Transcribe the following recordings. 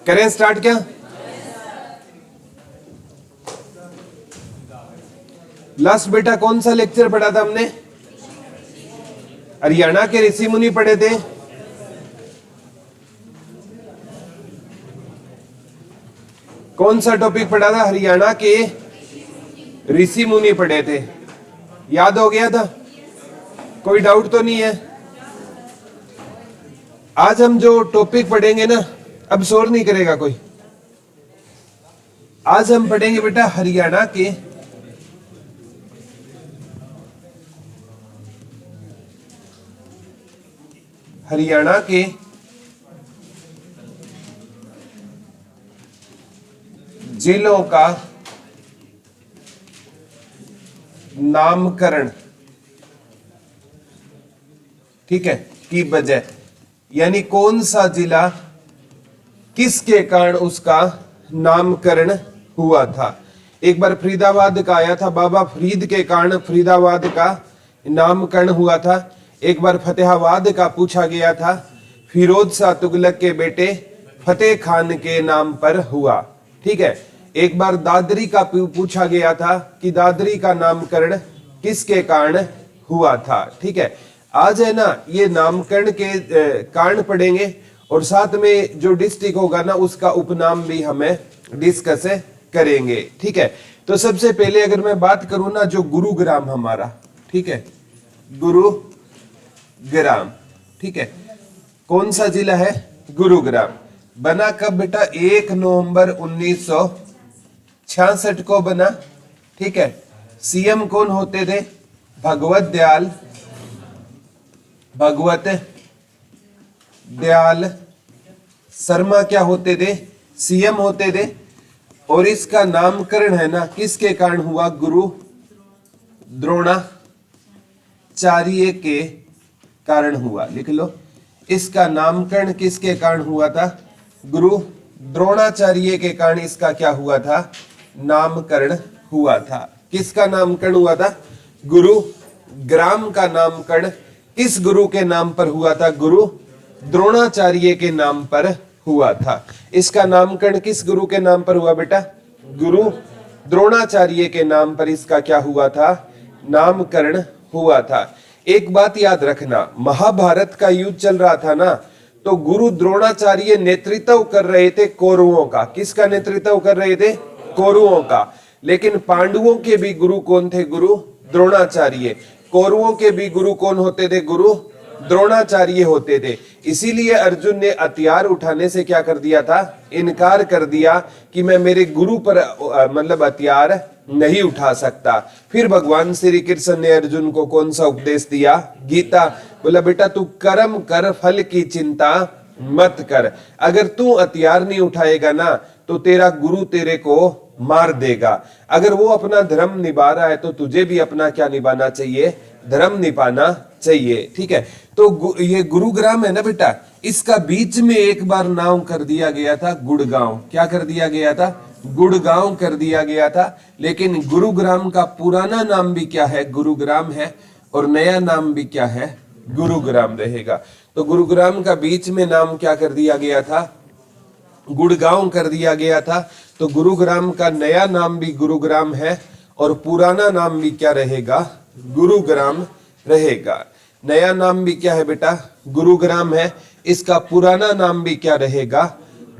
करें स्टार्ट क्या? लास्ट बेटा कौन सा लेक्चर पढ़ा था हमने? हरियाणा के ऋषि मुनि पढ़े थे। कौन सा टॉपिक पढ़ा था? हरियाणा के ऋषि मुनि पढ़े थे। याद हो गया था? कोई डाउट तो नहीं है? आज हम जो टॉपिक पढ़ेंगे ना, अब शोर नहीं करेगा कोई। आज हम पढ़ेंगे बेटा हरियाणा के जिलों का नामकरण, ठीक है, की वजह, यानी कौन सा जिला किसके कारण उसका नामकरण हुआ था। एक बार फरीदाबाद का आया था, बाबा फरीद के कारण फरीदाबाद का नामकरण हुआ था। एक बार फतेहाबाद का पूछा गया था, फिरोज शाह तुगलक के बेटे फतेह खान के नाम पर हुआ, ठीक है। एक बार दादरी का पूछा गया था कि दादरी का नामकरण किसके कारण हुआ था, ठीक है। आज है ना ये नामकरण के कारण पढ़ेंगे और साथ में जो डिस्ट्रिक्ट होगा ना उसका उपनाम भी हमें डिस्कस करेंगे, ठीक है। तो सबसे पहले अगर मैं बात करूं ना, जो गुरुग्राम हमारा, ठीक है, गुरुग्राम, ठीक है, कौन सा जिला है? गुरुग्राम। बना कब बेटा? 1 नवंबर 1966 को बना, ठीक है। सीएम कौन होते थे? भगवत दयाल शर्मा क्या होते थे? सीएम होते थे। और इसका नामकरण है ना किसके कारण हुआ? गुरु द्रोणाचार्य के कारण हुआ। लिख लो, इसका नामकरण किसके कारण हुआ था? गुरु द्रोणाचार्य के कारण इसका क्या हुआ था? नामकरण हुआ था। किसका नामकरण हुआ था? गुरुग्राम का नामकरण किस गुरु के नाम पर हुआ था? गुरु द्रोणाचार्य के नाम पर हुआ था। इसका नामकरण किस गुरु के नाम पर हुआ बेटा? गुरु द्रोणाचार्य के नाम पर इसका क्या हुआ था? नामकरण हुआ था। एक बात याद रखना, महाभारत का युद्ध चल रहा था ना, तो गुरु द्रोणाचार्य नेतृत्व कर रहे थे कौरवों का। किसका नेतृत्व कर रहे थे? कौरवों का। लेकिन पांडवों के भी गुरु कौन थे? गुरु द्रोणाचार्य। कौरवों के भी गुरु कौन होते थे? गुरु द्रोणाचार्य होते थे। इसीलिए अर्जुन ने हथियार उठाने से क्या कर दिया था? इनकार कर दिया कि मैं मेरे गुरु पर मतलब हथियार नहीं उठा सकता। फिर भगवान श्री कृष्ण ने अर्जुन को कौन सा उपदेश दिया? गीता। बोला बेटा तू कर्म कर, फल की चिंता मत कर। अगर तू हथियार नहीं उठाएगा ना तो तेरा गुरु तेरे को मार देगा। अगर वो अपना धर्म निभा रहा है तो तुझे भी अपना क्या निभाना चाहिए? धर्म निभाना चाहिए, ठीक है। तो ये गुरुग्राम है ना बेटा, इसका बीच में एक बार नाम कर दिया गया था गुड़गांव। क्या कर दिया गया था? गुड़गांव कर दिया गया था। लेकिन गुरुग्राम का पुराना नाम भी क्या है? गुरुग्राम है। और नया नाम भी क्या है? गुरुग्राम रहेगा। तो गुरुग्राम का बीच में नाम क्या कर दिया गया था? गुड़गांव कर दिया गया था। तो गुरुग्राम का नया नाम भी गुरुग्राम है और पुराना नाम भी क्या रहेगा? गुरुग्राम रहेगा। नया नाम भी क्या है बेटा? गुरुग्राम है। इसका पुराना नाम भी क्या रहेगा?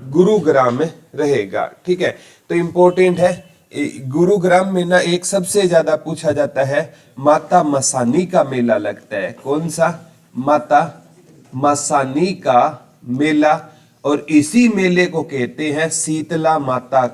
गुरुग्राम रहेगा, ठीक है। तो इंपॉर्टेंट है, गुरुग्राम में ना एक सबसे ज्यादा पूछा जाता है, माता मसानी का मेला लगता है। कौन सा? माता मसानी का मेला। और इसी मेले को कहते हैं शीतला माता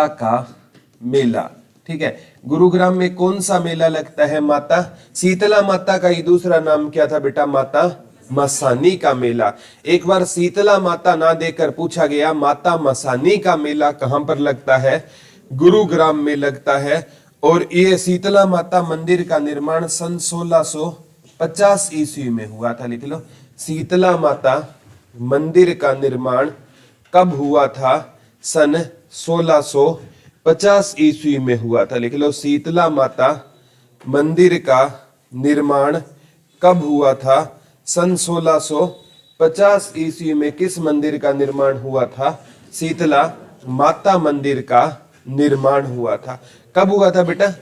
का मेला, ठीक है। गुरुग्राम में कौन सा मेला लगता है? माता शीतला माता का ही दूसरा नाम क्या था बेटा? माता मसानी का मेला। एक बार शीतला माता ना देकर पूछा गया माता मसानी का मेला कहां पर लगता है? गुरुग्राम में लगता है। और ये शीतला माता मंदिर का निर्माण सन 1650 ईस्वी में हुआ था। लिख लो, शीतला माता मंदिर का निर्माण कब हुआ था? सन 1650 ईस्वी में हुआ था। लिख लो, शीतला माता मंदिर का निर्माण कब हुआ था? सन 50 ईस्वी में किस मंदिर का निर्माण हुआ था? शीतला माता मंदिर का निर्माण हुआ था। कब हुआ था बेटा?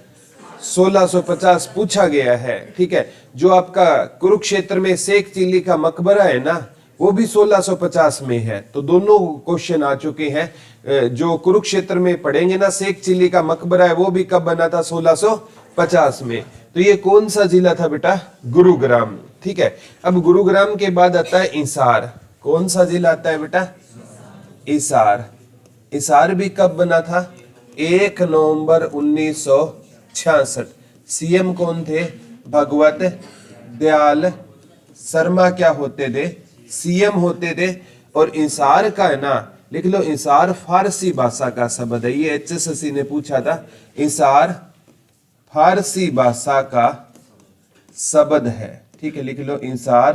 1650 पूछा गया है। ठीक है, जो आपका कुरुक्षेत्र में शेख चिल्ली का मकबरा है ना, वो भी 1650 में है। तो दोनों क्वेश्चन आ चुके हैं। जो कुरुक्षेत्र में पढ़ेंगे ना, शेख चिल्ली का मकबरा है, वो भी कब बना था? 1650 में। तो ये कौन सा जिला था बेटा? गुरुग्राम। ठीक है, अब गुरुग्राम के बाद आता है इंसार। कौन सा जिला आता है बेटा? इंसार। इंसार भी कब बना था? 1 नवंबर 1966। सीएम कौन थे? भगवत दयाल शर्मा क्या होते थे? सीएम होते थे। और इंसार का है ना, लिख लो, इंसार फारसी भाषा का शब्द है। ये एचएसएससी ने पूछा था। इंसार फारसी भाषा का शब्द है। ठीक है, लिख लो, इंसार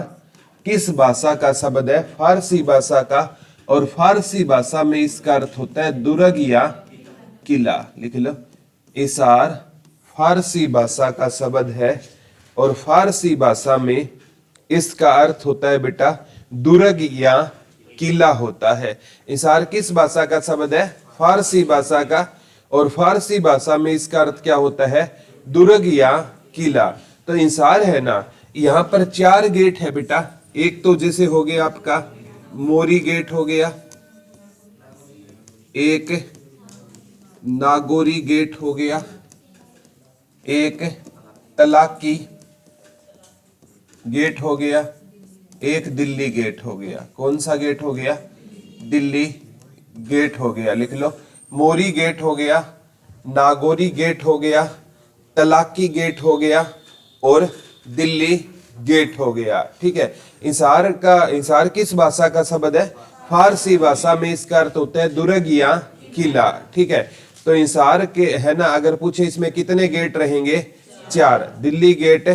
किस भाषा का शब्द है? फारसी भाषा का। और फारसी भाषा में इसका अर्थ होता है दुर्ग या किला। लिख लो, इंसार फारसी भाषा का शब्द है और फारसी भाषा में इसका अर्थ होता है बेटा दुर्ग या किला होता है। इंसार किस भाषा का शब्द है? फारसी भाषा का। और फारसी भाषा में इसका अर्थ क्या होता है? दुर्ग या किला। तो इंसार है ना, यहाँ पर 4 गेट है बेटा। एक तो जैसे हो गया आपका मोरी गेट हो गया, एक नागौरी गेट हो गया, एक तलाकी गेट हो गया, एक दिल्ली गेट हो गया। कौन सा गेट हो गया? दिल्ली गेट हो गया। लिख लो, मोरी गेट हो गया, नागौरी गेट हो गया, तलाकी गेट हो गया और दिल्ली गेट हो गया। ठीक है, इंसार किस भाषा का शब्द है? फारसी भाषा में इसका अर्थ होता है दुर्ग या किला। ठीक है, तो इंसार के है ना, अगर पूछे इसमें कितने गेट रहेंगे? 4। दिल्ली गेट,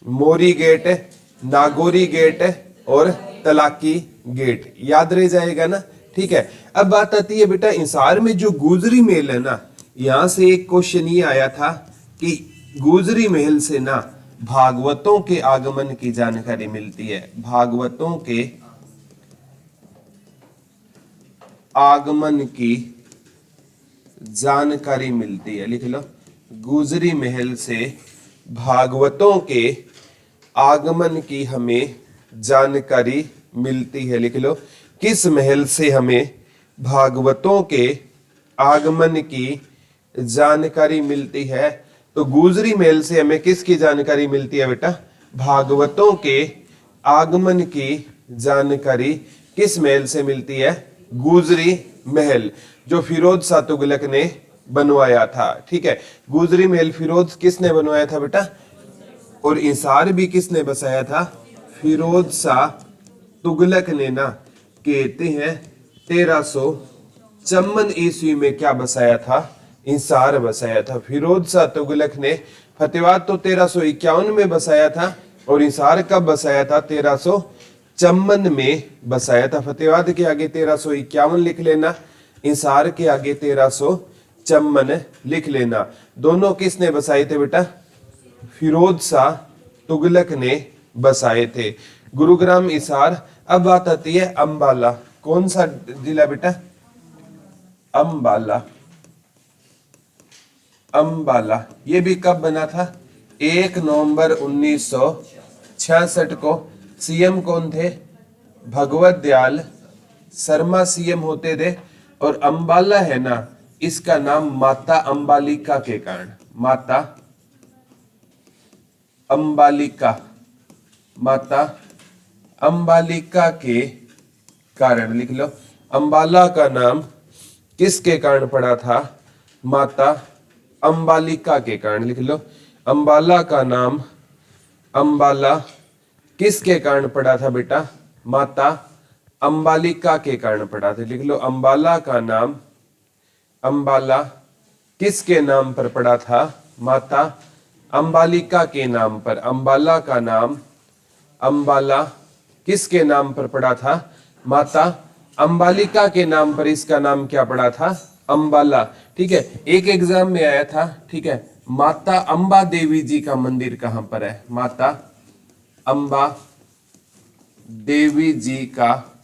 मोरी गेट, नागौरी गेट और तलाकी गेट। याद रह जाएगा ना। ठीक है, अब बात आती है बेटा इंसार में जो गुजरी महल है ना, यहां से एक क्वेश्चन ये आया था कि गुजरी महल से ना भागवतों के आगमन की जानकारी मिलती है। भागवतों के आगमन की जानकारी मिलती है। लिख लो, गुजरी महल से भागवतों के आगमन की हमें जानकारी मिलती है। लिख लो, किस महल से हमें भागवतों के आगमन की जानकारी मिलती है? तो गुजरी महल से हमें किसकी जानकारी मिलती है बेटा? भागवतों के आगमन की जानकारी किस महल से मिलती है? गुजरी महल, जो फिरोज शाह तुगलक ने बनवाया था। ठीक है, गुजरी महल फिरोज किसने बनवाया था बेटा? और इंसार भी किसने बसाया था? फिरोज शाह तुगलक ने ना, कहते हैं 1354 ईस्वी में क्या बसाया था? इंसार बसाया था। फिरोज शाह तुगलक ने फतेहाबाद तो 1351 में बसाया था और इंसार कब बसाया था? 1354 में बसाया था। फतेहाबाद के आगे 1351 लिख लेना, इंसार के आगे 1354 लिख लेना। दोनों किसने बसाए थे बेटा? फिरोज शाह तुगलक ने बसाए थे। गुरुग्राम, इंसार। अब बात आती है अंबाला। कौन सा जिला बेटा? अंबाला। अंबाला ये भी कब बना था? 1 नवंबर 1966 को। सीएम कौन थे? भगवत दयाल शर्मा सीएम होते थे। और अंबाला है ना, इसका नाम माता अंबालिका के कारण, माता अंबालिका, माता अंबालिका के कारण। लिख लो, अंबाला का नाम किसके कारण पड़ा था? माता अंबालिका के कारण। लिख लो, अंबाला का नाम, अंबाला किसके कारण पड़ा था बेटा? माता अंबालिका के कारण पड़ा था। लिख लो, अंबाला का नाम, अंबाला किसके नाम पर पड़ा था? माता अंबालिका के नाम पर। अंबाला का नाम, अंबाला किसके नाम पर पड़ा था? माता अंबालिका के नाम पर इसका नाम क्या पड़ा था? अंबाला। ठीक है, एक एग्जाम में आया था। ठीक है, माता अंबा देवी जी का मंदिर कहां पर है? माता अंबा देवी जी का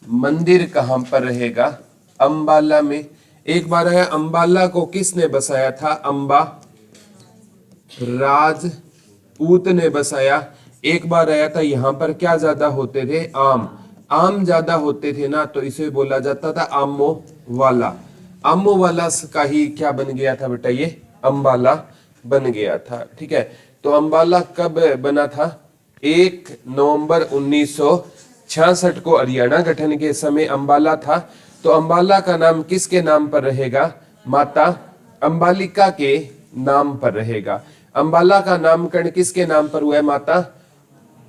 मंदिर कहां पर रहेगा? अंबाला में। एक बार है अंबाला को किसने बसाया था? अंबा राजपूत ने बसाया। एक बार आया था यहां पर क्या ज्यादा होते थे? आम। आम ज्यादा होते थे ना, तो इसे बोला जाता था आमो वाला। आमो वाला का ही क्या बन गया था बेटा? ये अंबाला बन गया था। ठीक है, तो अंबाला कब बना था? 1 नवंबर 1966 को हरियाणा गठन के समय अंबाला था। तो अंबाला का नाम किसके नाम पर रहेगा? माता अंबालिका के नाम पर रहेगा। अंबाला का नामकरण किसके नाम पर हुआ है? माता,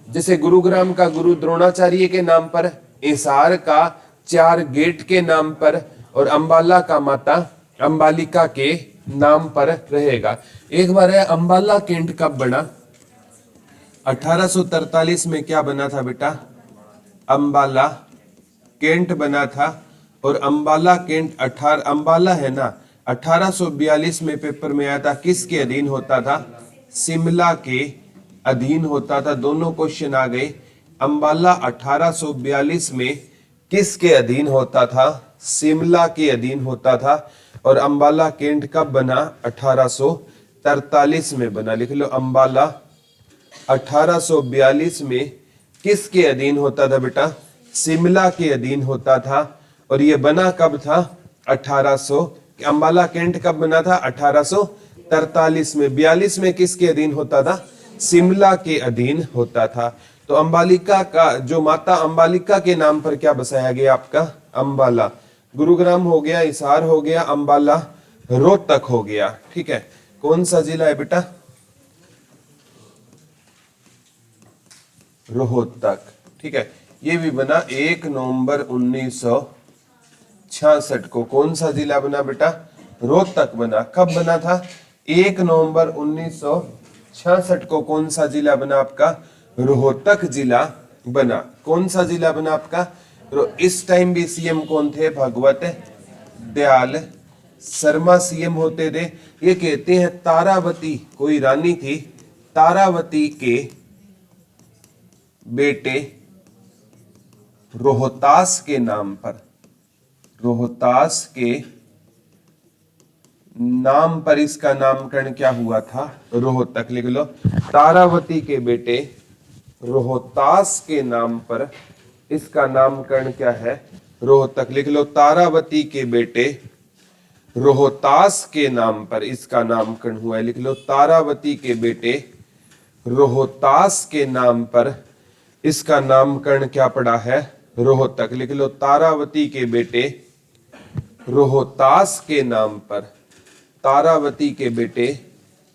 जैसे गुरुग्राम का गुरु द्रोणाचार्य के नाम पर, हिसार का 4 गेट के नाम पर, और अंबाला का माता अंबालिका के नाम पर रहेगा। एक बार है अंबाला कैंट कब बना? 1843 में क्या बना था बेटा? अंबाला कैंट बना था। और अंबाला कैंट अंबाला है ना, 1842 में पेपर में आया था, किसके अधीन होता था? शिमला के अधीन होता था। दोनों क्वेश्चन आ गए। अंबाला 1842 में किसके अधीन होता था? शिमला के अधीन होता था। और अंबाला कैंट कब बना? 1843 में बना। लिख लो, अंबाला 1842 में किसके अधीन होता था बेटा? शिमला के अधीन होता था। और ये बना कब था? 1800। अंबाला कैंट कब बना था? 1843 में। 42 में किसके अधीन होता था? शिमला के अधीन होता था। तो अंबालिका का जो माता अंबालिका के नाम पर क्या बसाया गया आपका? अंबाला। गुरुग्राम हो गया, हिसार हो गया, अंबाला, रोहतक हो गया। ठीक है, कौन सा जिला है बेटा? रोहतक। ठीक है, ये भी बना 1 नवंबर 1966 को। कौन सा जिला बना बेटा? रोहतक बना। कब बना था? 1 नवंबर 1966 को। कौन सा जिला बना आपका? रोहतक जिला बना। कौन सा जिला बना आपका? इस टाइम भी सीएम कौन थे? भगवत दयाल शर्मा सीएम होते थे। ये कहते हैं तारावती कोई रानी थी, तारावती के बेटे रोहतास के नाम पर, रोहतास के नाम पर इसका नामकरण क्या हुआ था? रोहतक। लिख लो, तारावती के बेटे रोहतास के नाम पर इसका नामकरण क्या है? रोहतक। लिख लो, तारावती के बेटे रोहतास के नाम पर इसका नामकरण हुआ है। लिख लो, तारावती के बेटे रोहतास के नाम पर इसका नामकरण क्या पड़ा है? रोहतक। लिख लो, तारावती के बेटे रोहतास के नाम पर, तारावती के बेटे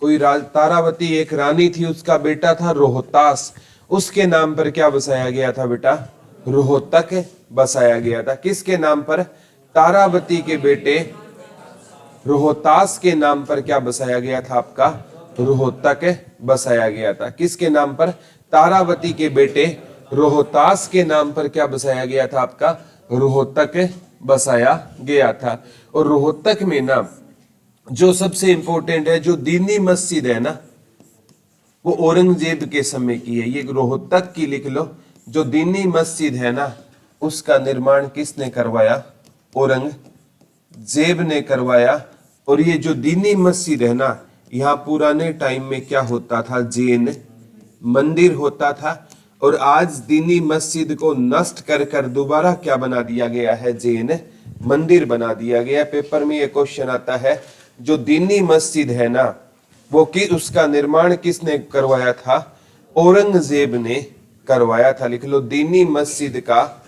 कोई तारावती एक रानी थी, उसका बेटा था रोहतास, उसके नाम पर क्या बसाया गया था बेटा? रोहतक बसाया गया था। किसके नाम पर? तारावती के बेटे रोहतास के नाम पर क्या बसाया गया था आपका? रोहतक बसाया गया था। किसके नाम पर? तारावती के बेटे रोहतास के नाम पर क्या बसाया गया था आपका? रोहतक बसाया गया था। और रोहतक में ना जो सबसे इंपॉर्टेंट है, जो दीनी मस्जिद है ना, वो औरंगजेब के समय की है। ये रोहतक की लिख लो, जो दीनी मस्जिद है ना, उसका निर्माण किसने करवाया? औरंगजेब ने करवाया। और ये जो दीनी मस्जिद है ना, यहाँ पुराने टाइम में क्या होता था? जैन मंदिर होता था। और आज दीनी मस्जिद को नष्ट कर कर दोबारा क्या बना दिया गया है? जैन मंदिर बना दिया गया। पेपर में ये क्वेश्चन आता है, जो दीनी मस्जिद है ना, वो उसका निर्माण किसने करवाया था? औरंगजेब ने करवाया था। लिख लो, दीनी मस्जिद का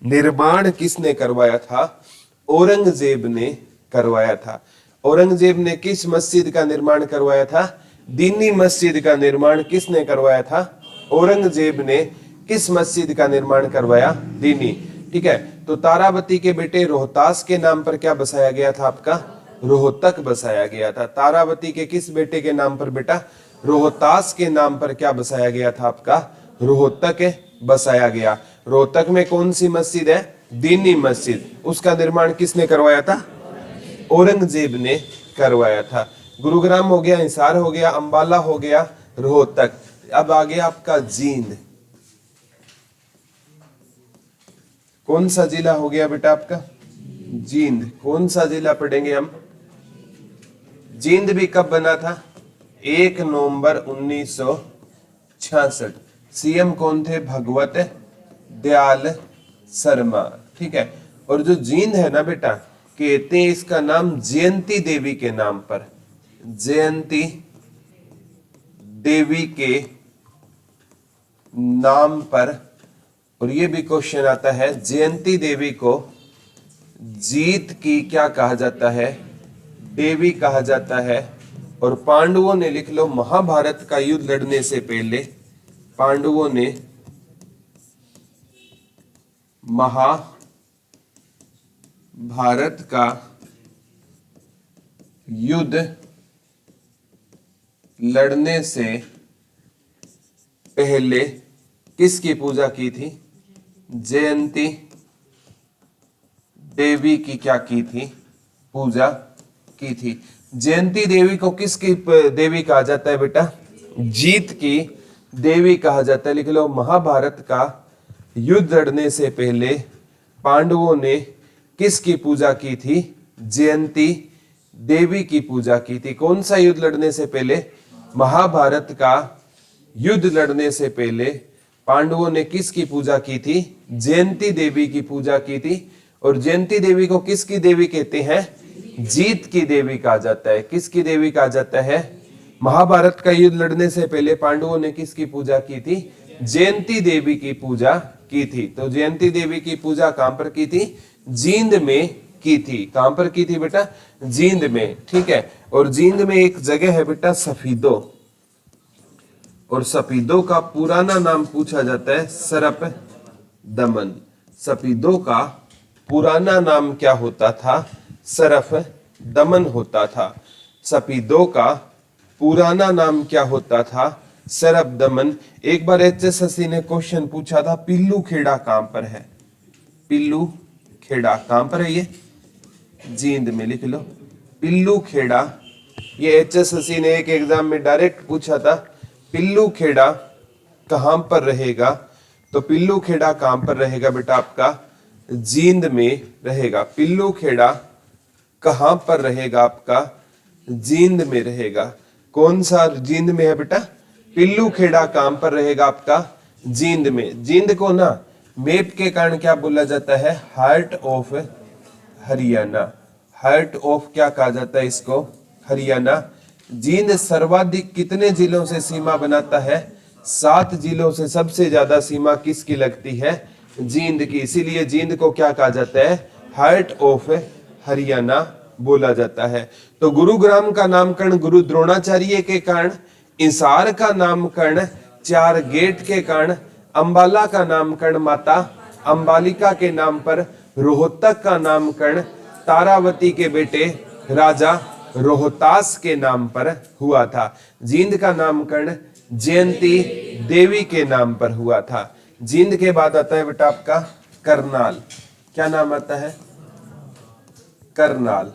निर्माण किसने करवाया था? औरंगजेब ने करवाया था। औरंगजेब ने किस मस्जिद का निर्माण करवाया था? दीनी मस्जिद का निर्माण किसने करवाया था? औरंगजेब ने किस मस्जिद का निर्माण करवाया? दीनी। ठीक है, तो तारावती के बेटे रोहतास के नाम पर क्या बसाया गया था आपका? रोहतक बसाया गया था। तारावती के किस बेटे के नाम पर बेटा? रोहतास के नाम पर क्या बसाया गया था आपका? रोहतक बसाया गया। रोहतक में कौन सी मस्जिद है? दीनी मस्जिद। उसका निर्माण किसने करवाया था? औरंगजेब ने करवाया था। गुरुग्राम हो गया, हिसार हो गया, अंबाला हो गया, रोहतक। अब आ गया आपका जींद। कौन सा जिला हो गया बेटा आपका? जींद। कौन सा जिला पढ़ेंगे हम? जींद भी कब बना था? 1 नवंबर 1966। सीएम कौन थे? भगवत दयाल शर्मा। ठीक है। और जो जींद है ना बेटा, कहते हैं इसका नाम जयंती देवी के नाम पर, जयंती देवी के नाम पर। और ये भी क्वेश्चन आता है, जयंती देवी को जीत की क्या कहा जाता है? देवी कहा जाता है। और पांडवों ने, लिख लो, महाभारत का युद्ध लड़ने से पहले पांडवों ने महाभारत का युद्ध लड़ने से पहले किसकी पूजा की थी? जयंती देवी की क्या की थी? पूजा की थी। जयंती देवी को किसकी देवी कहा जाता है बेटा? जीत की देवी कहा जाता है। लिख लो, महाभारत का युद्ध लड़ने से पहले पांडवों ने किसकी पूजा की थी? जयंती देवी की पूजा की थी। कौन सा युद्ध लड़ने से पहले? महाभारत का युद्ध लड़ने से पहले पांडवों ने किसकी पूजा की थी? जयंती देवी की पूजा की थी। और जयंती देवी को किसकी देवी कहते हैं? जीत की देवी कहा जाता है। किसकी देवी कहा जाता है? महाभारत का युद्ध लड़ने से पहले पांडवों ने किसकी पूजा की थी? जयंती देवी की पूजा की थी। तो जयंती देवी की पूजा कहां पर की थी? जींद में की थी। कहां पर की थी बेटा? जींद में। ठीक है। और जींद में एक जगह है बेटा सफीदो, और सफीदो का पुराना नाम पूछा जाता है सरप दमन। सफीदो का पुराना नाम क्या होता था? सरफ दमन होता था। सफीदो का पुराना नाम क्या होता था? सरफ दमन। एक बार HSSC ने क्वेश्चन पूछा था, पिल्लू खेड़ा कहां पर है? पिल्लू खेड़ा कहां पर है? ये जींद में। लिख लो, पिल्लू खेड़ा। ये HSSC ने एक एग्जाम में डायरेक्ट पूछा था, पिल्लू खेड़ा कहां पर रहेगा? तो पिल्लू खेड़ा कहां पर रहेगा बेटा आपका? जींद में रहेगा। पिल्लू खेड़ा कहां पर रहेगा आपका? जींद में रहेगा। कौन सा जींद में है बेटा? पिल्लू खेड़ा कहां पर रहेगा आपका? जींद में। जींद को ना मैप के कारण क्या बोला जाता है? Heart of Haryana. Heart of क्या कहा जाता है इसको? हरियाणा। जींद सर्वाधिक कितने जिलों से सीमा बनाता है? 7 जिलों से सबसे ज्यादा सीमा किसकी लगती है? जींद की। इसीलिए जींद को क्या कहा जाता है? हार्ट ऑफ हरियाणा बोला जाता है। तो गुरुग्राम का नामकरण गुरु द्रोणाचार्य के कारण, इंसार का नामकरण 4 गेट के कारण, अंबाला का नामकरण माता अंबालिका के नाम पर, रोहतक का नामकरण तारावती के बेटे राजा रोहतास के नाम पर हुआ था। जींद का नामकरण जयंती देवी के नाम पर हुआ था। जींद के बाद आता है बेटा आपका करनाल। क्या नाम आता है? करनाल।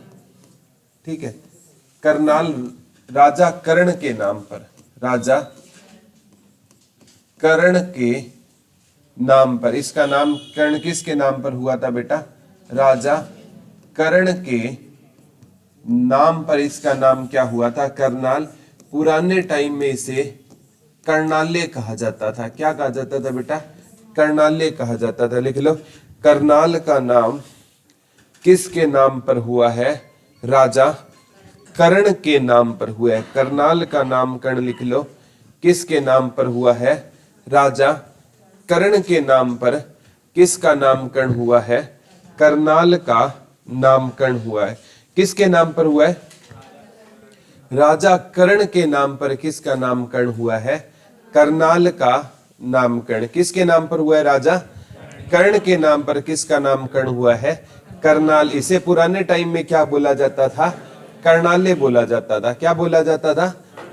ठीक है। करनाल राजा कर्ण के नाम पर, राजा कर्ण के नाम पर। इसका नामकरण किसके नाम पर हुआ था बेटा? राजा कर्ण के नाम पर इसका नाम क्या हुआ था? करनाल। पुराने टाइम में इसे कर्णाल्य कहा जाता था। क्या कहा जाता था बेटा? कर्णाल्य कहा जाता था। लिख लो, करनाल का नाम किसके नाम पर हुआ है? राजा कर्ण के नाम पर हुआ है। करनाल का नामकरण लिख लो, किसके नाम पर हुआ है? राजा कर्ण के नाम पर किसका नामकरण हुआ है? करनाल का नामकरण हुआ है। किसके नाम पर हुआ है? राजा कर्ण के नाम पर किसका नामकरण हुआ है? करनाल का नामकरण किसके नाम पर हुआ है? राजा कर्ण के नाम पर किसका नामकरण हुआ है? करनाल। इसे पुराने टाइम में क्या बोला जाता था? कर्णाल्य बोला जाता था। क्या बोला जाता था?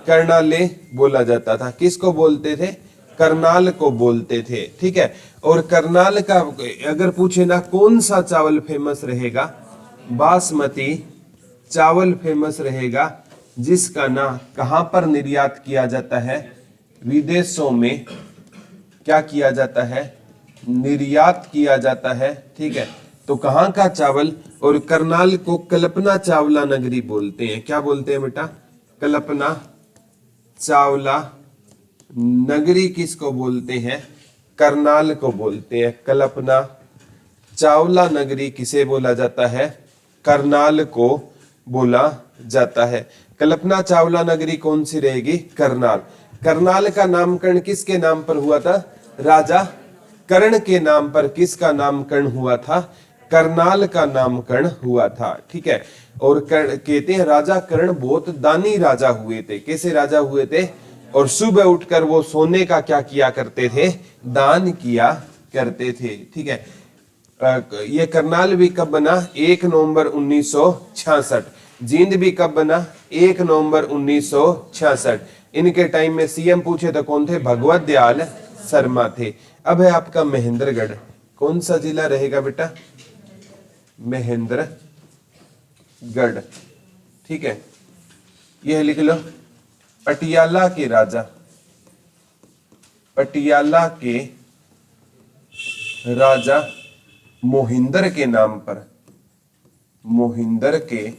कर्णाल्य बोला जाता था। किसको बोलते थे? करनाल को बोलते थे। ठीक है। और करनाल का अगर पूछे ना कौन सा चावल फेमस रहेगा? बासमती चावल फेमस रहेगा, जिसका ना कहां पर निर्यात किया जाता है? विदेशों में क्या किया जाता है? निर्यात किया जाता है, ठीक है। तो कहाँ का चावल? और करनाल को कल्पना चावला नगरी बोलते हैं। क्या बोलते हैं बेटा? कल्पना चावला नगरी किसको बोलते हैं? करनाल को बोलते हैं। कल्पना चावला नगरी किसे बोला जाता है? करनाल को बोला जाता है। कल्पना चावला नगरी कौन सी रहेगी? करनाल। करनाल का नामकरण किसके नाम पर हुआ था? राजा कर्ण के नाम पर। किसका नामकरण हुआ था? करनाल का नामकरण हुआ था, ठीक है। और कहते हैं राजा कर्ण बहुत दानी राजा हुए थे। कैसे राजा हुए थे? और सुबह उठकर वो सोने का क्या किया करते थे? दान किया करते थे, ठीक है। ये करनाल भी कब बना? 1 नवंबर 1966। जींद भी कब बना? 1 नवंबर 1966। इनके टाइम में सीएम पूछे तो कौन थे? भगवत दयाल शर्मा थे। अब है आपका महेंद्रगढ़। कौन सा जिला रहेगा बेटा? महेंद्रगढ़, ठीक है। यह लिख लो। पटियाला के राजा, पटियाला के राजा मोहिंदर के नाम पर, मोहिंदर के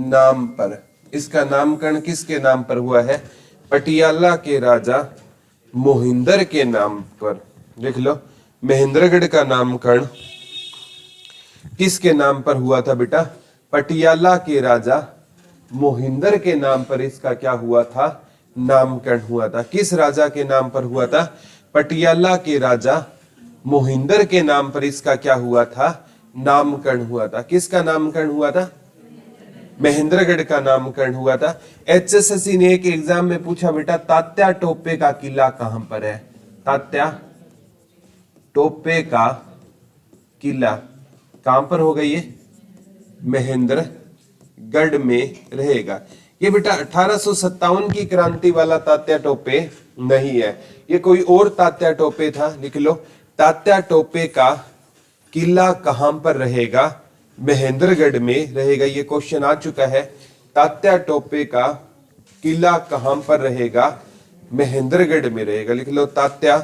नाम पर। इसका नामकरण किसके नाम पर हुआ है? पटियाला के राजा मोहिंदर के नाम पर। लिख लो। महेंद्रगढ़ का नामकरण किसके नाम पर हुआ था बेटा? पटियाला के राजा मोहिंदर के नाम पर इसका क्या हुआ था? नामकरण हुआ था। किस राजा के नाम पर हुआ था? पटियाला के राजा मोहिंदर के नाम पर इसका क्या हुआ था? नामकरण हुआ था। किसका नामकरण हुआ था? महेंद्रगढ़ का नामकरण हुआ था। एचएसएससी ने एक एग्जाम में पूछा बेटा तात्या टोपे का किला कहां पर है? तात्या टोपे का किला कहां पर होगा? ये महेंद्रगढ़ में रहेगा। ये बेटा 1857 की क्रांति वाला तात्या टोपे नहीं है, ये कोई और तात्या टोपे था। लिख लो। तात्या टोपे का किला कहां पर रहेगा? महेंद्रगढ़ में रहेगा। ये क्वेश्चन आ चुका है। तात्या टोपे का किला कहां पर रहेगा? महेंद्रगढ़ में रहेगा। लिख लो। तात्या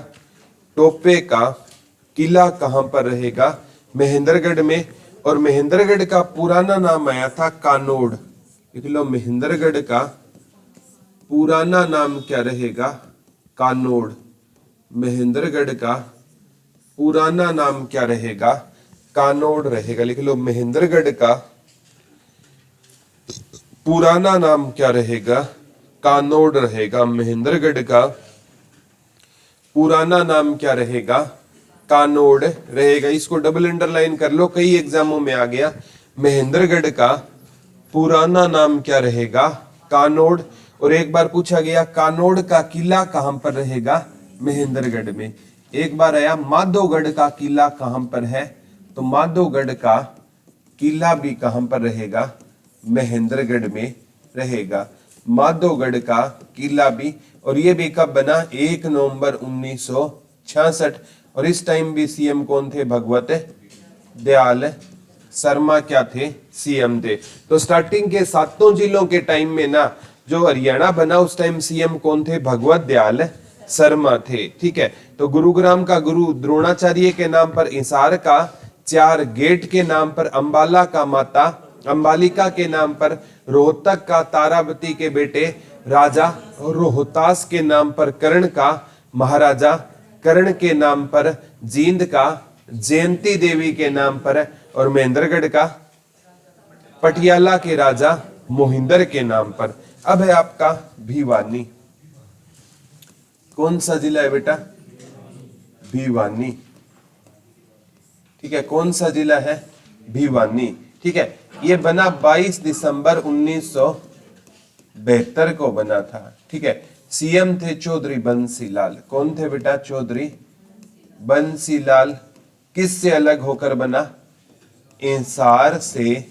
टोपे का किला कहां पर रहेगा? महेंद्रगढ़ में। और महेंद्रगढ़ का पुराना नाम आया था कानोड़। लिख लो। महेंद्रगढ़ का पुराना नाम क्या रहेगा? कानोड़। महेंद्रगढ़ का पुराना नाम क्या रहेगा? कानोड़ रहेगा। लिख लो। महेंद्रगढ़ का पुराना नाम क्या रहेगा? कानोड़ रहेगा। महेंद्रगढ़ का पुराना नाम क्या रहेगा? कानोड़ रहेगा। इसको डबल अंडरलाइन कर लो, कई एग्जामों में आ गया। महेंद्रगढ़ का पुराना नाम क्या रहेगा? कानोड़। और एक बार पूछा गया कानोड़ का किला कहां पर रहेगा? महेंद्रगढ़ में। एक बार आया माधोगढ़ का किला कहां पर है? तो माधोगढ़ का किला भी कहां पर रहेगा? महेंद्रगढ़ में रहेगा। माधोगढ़ का किला भी। और ये भी कब बना? 1 नवंबर 1966। और इस टाइम भी सीएम कौन थे? भगवत दयाल शर्मा क्या थे? सीएम थे। तो स्टार्टिंग के 7 जिलों के टाइम में ना जो हरियाणा बना उस टाइम सीएम कौन थे? भगवत दयाल शर्मा थे, ठीक है। तो गुरुग्राम का गुरु द्रोणाचार्य के नाम पर, हिसार का 4 गेट के नाम पर, अंबाला का माता अंबालिका के नाम पर, रोहतक का तारावती के बेटे राजा रोहतास के नाम पर, कर्ण का महाराजा कर्ण के नाम पर, जींद का जयंती देवी के नाम पर, और महेंद्रगढ़ का पटियाला के राजा मोहिंदर के नाम पर। अब है आपका भिवानी। कौन सा जिला है बेटा? भिवानी, ठीक है। कौन सा जिला है? भिवानी, ठीक है। ये बना 22 दिसंबर 1972 को बना था, ठीक है। सीएम थे चौधरी बंसीलाल। कौन थे बेटा? चौधरी बंसीलाल। किससे अलग होकर बना? इंसार से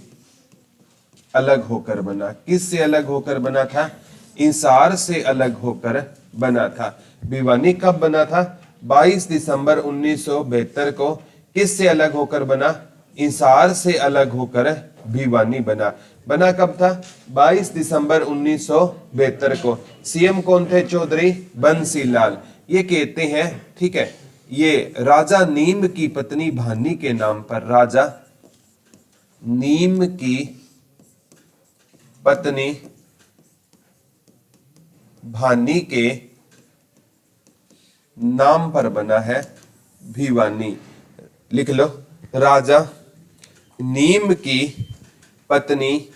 अलग होकर बना। किससे अलग होकर बना था? इंसार से अलग होकर बना था। भिवानी कब बना था? 22 दिसंबर 1972 को। किससे अलग होकर बना? इंसार से अलग होकर भिवानी बना। बना कब था? 22 दिसंबर 1972 को। सीएम कौन थे? चौधरी बंसीलाल। ये कहते हैं, ठीक है, ये राजा नीम की पत्नी भानी के नाम पर, राजा नीम की पत्नी भानी के नाम पर बना है भिवानी। लिख लो, राजा नीम की पत्नी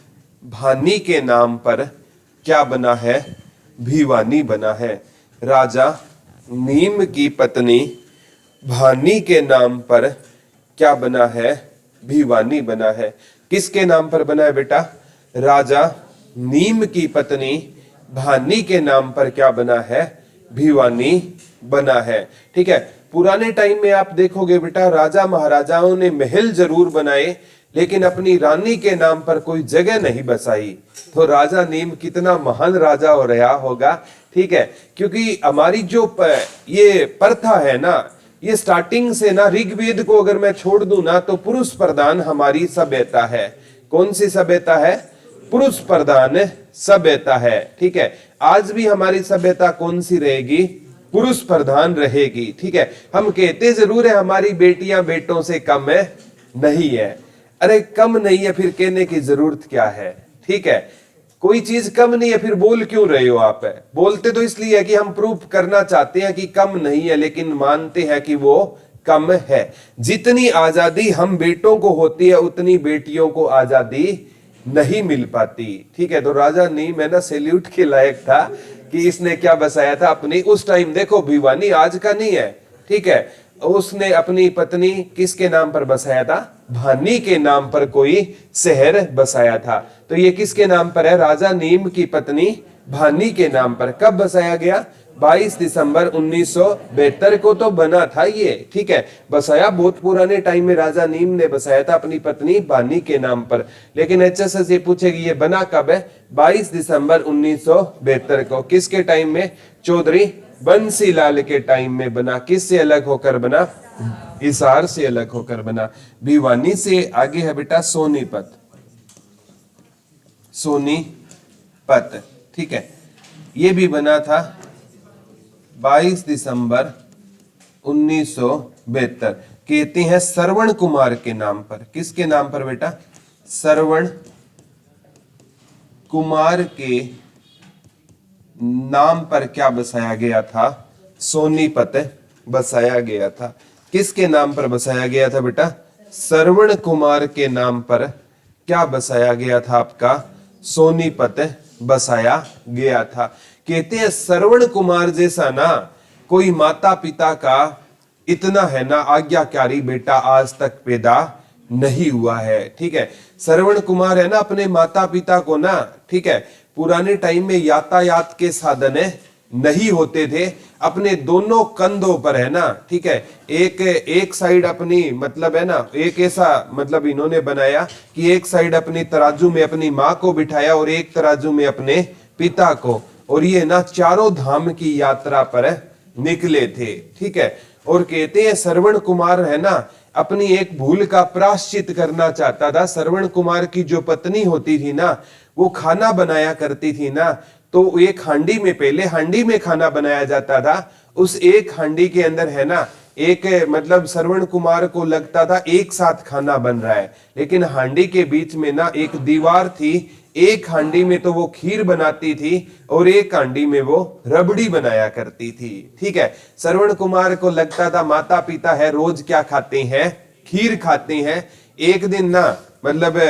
भानी के नाम पर क्या बना है? भिवानी बना है। राजा नीम की पत्नी भानी के नाम पर क्या बना है? भिवानी बना है। किसके नाम पर बना है बेटा? राजा नीम की पत्नी भानी के नाम पर क्या बना है? भिवानी बना है। ठीक है, पुराने टाइम में आप देखोगे बेटा, राजा महाराजाओं ने महल जरूर बनाए लेकिन अपनी रानी के नाम पर कोई जगह नहीं बसाई। तो राजा नीम कितना महान राजा हो रहा होगा। ठीक है, क्योंकि हमारी जो ये प्रथा है ना, ये स्टार्टिंग से ना, ऋग्वेद को अगर मैं छोड़ दूं ना तो पुरुष प्रधान हमारी सभ्यता है। कौन सी सभ्यता है? पुरुष प्रधान सभ्यता है। ठीक है, आज भी हमारी सभ्यता कौन सी रहेगी? पुरुष प्रधान रहेगी। ठीक है, हम कहते जरूर है हमारी बेटियां बेटों से कम है, नहीं है। अरे कम नहीं है फिर कहने की जरूरत क्या है? ठीक है, कोई चीज कम नहीं है फिर बोल क्यों रहे हो आप? बोलते तो इसलिए है कि हम प्रूफ करना चाहते हैं कि कम नहीं है, लेकिन मानते हैं कि वो कम है। जितनी आजादी हम बेटों को होती है उतनी बेटियों को आजादी नहीं मिल पाती। ठीक है, तो राजा नीम है ना, सैल्यूट के लायक था कि इसने क्या बसाया था अपनी, उस टाइम देखो भिवानी आज का नहीं है। ठीक है, उसने अपनी पत्नी किसके नाम पर बसाया था? भानी के नाम पर कोई शहर बसाया था। तो ये किसके नाम पर है? राजा नीम की पत्नी भानी के नाम पर। कब बसाया गया? 22 दिसंबर 1972 को तो बना था ये। ठीक है, बसाया बहुत पुराने टाइम में राजा नीम ने बसाया था अपनी पत्नी भानी के नाम पर। लेकिन एचएसएस ये पूछेगी ये बना कब है? 22 दिसंबर 1972 को। किसके टाइम में? चौधरी बंसीलाल के टाइम में बना। किससे अलग होकर बना? हिसार से अलग होकर बना। भिवानी से आगे है बेटा सोनीपत। सोनीपत, ठीक है, ये भी बना था 22 दिसंबर 1972। कहते हैं श्रवण कुमार के नाम पर। किसके नाम पर बेटा? श्रवण कुमार के नाम पर क्या बसाया गया था? सोनीपत बसाया गया था। किसके नाम पर बसाया गया था बेटा? श्रवण कुमार के नाम पर क्या बसाया गया था आपका? सोनीपत बसाया गया था। कहते हैं श्रवण कुमार जैसा ना कोई माता पिता का इतना है ना आज्ञाकारी बेटा आज तक पैदा नहीं हुआ है। ठीक है, श्रवण कुमार है ना अपने माता पिता को ना, ठीक है, पुराने टाइम में यातायात के साधन नहीं होते थे, अपने दोनों कंधों पर है ना, ठीक है, एक साइड अपनी मतलब है ना, एक ऐसा मतलब इन्होंने बनाया कि एक साइड अपनी तराजू में अपनी माँ को बिठाया और एक तराजू में अपने पिता को, और ये ना चारों धाम की यात्रा पर निकले थे। ठीक है, और कहते हैं श्रवण कुमार है ना अपनी एक भूल का प्रायश्चित करना चाहता था। श्रवण कुमार की जो पत्नी होती थी ना, वो खाना बनाया करती थी ना, तो एक हांडी में, पहले हांडी में खाना बनाया जाता था। उस एक हांडी के अंदर है ना एक मतलब श्रवण कुमार को लगता था एक साथ खाना बन रहा है, लेकिन हांडी के बीच में ना एक दीवार थी। एक हांडी में तो वो खीर बनाती थी और एक हांडी में वो रबड़ी बनाया करती थी। ठीक है, श्रवण कुमार को लगता था माता पिता है रोज क्या खाते हैं? खीर खाते हैं। एक दिन ना मतलब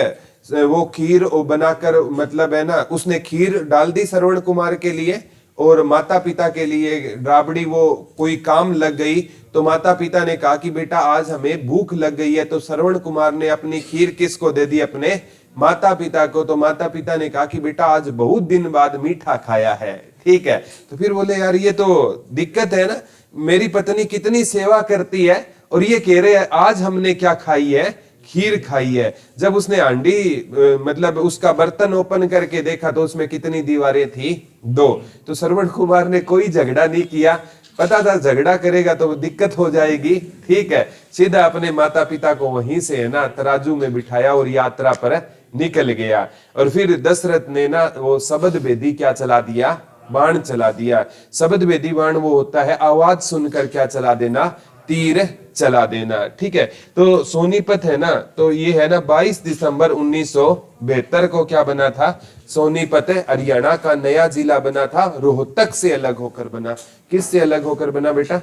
वो खीर बनाकर मतलब है ना उसने खीर डाल दी श्रवण कुमार के लिए, और माता पिता के लिए राबड़ी वो कोई काम लग गई, तो माता पिता ने कहा कि बेटा आज हमें भूख लग गई है। तो श्रवण कुमार ने अपनी खीर किसको दे दी? अपने माता पिता को। तो माता पिता ने कहा कि बेटा आज बहुत दिन बाद मीठा खाया है। ठीक है, तो फिर बोले यार ये तो दिक्कत है ना, मेरी पत्नी कितनी सेवा करती है और ये कह रहे हैं आज हमने क्या खाई है? खीर खाई है। जब उसने हांडी मतलब उसका बर्तन ओपन करके देखा तो उसमें कितनी दीवारें थी? 2। तो श्रवण कुमार ने कोई झगड़ा नहीं किया, पता था झगड़ा करेगा तो दिक्कत हो जाएगी। ठीक है, सीधा अपने माता पिता को वहीं से है ना तराजू में बिठाया और यात्रा पर निकल गया। और फिर दशरथ ने ना वो शबद बेदी क्या चला दिया? बाण चला दिया। शब्द भेदी बाण वो होता है आवाज सुनकर क्या चला देना, तीर चला देना। ठीक है, तो सोनीपत है ना, तो ये है ना 22 दिसंबर 1972 को क्या बना था, सोनीपत हरियाणा का नया जिला बना था, रोहतक से अलग होकर बना। किससे अलग होकर बना बेटा?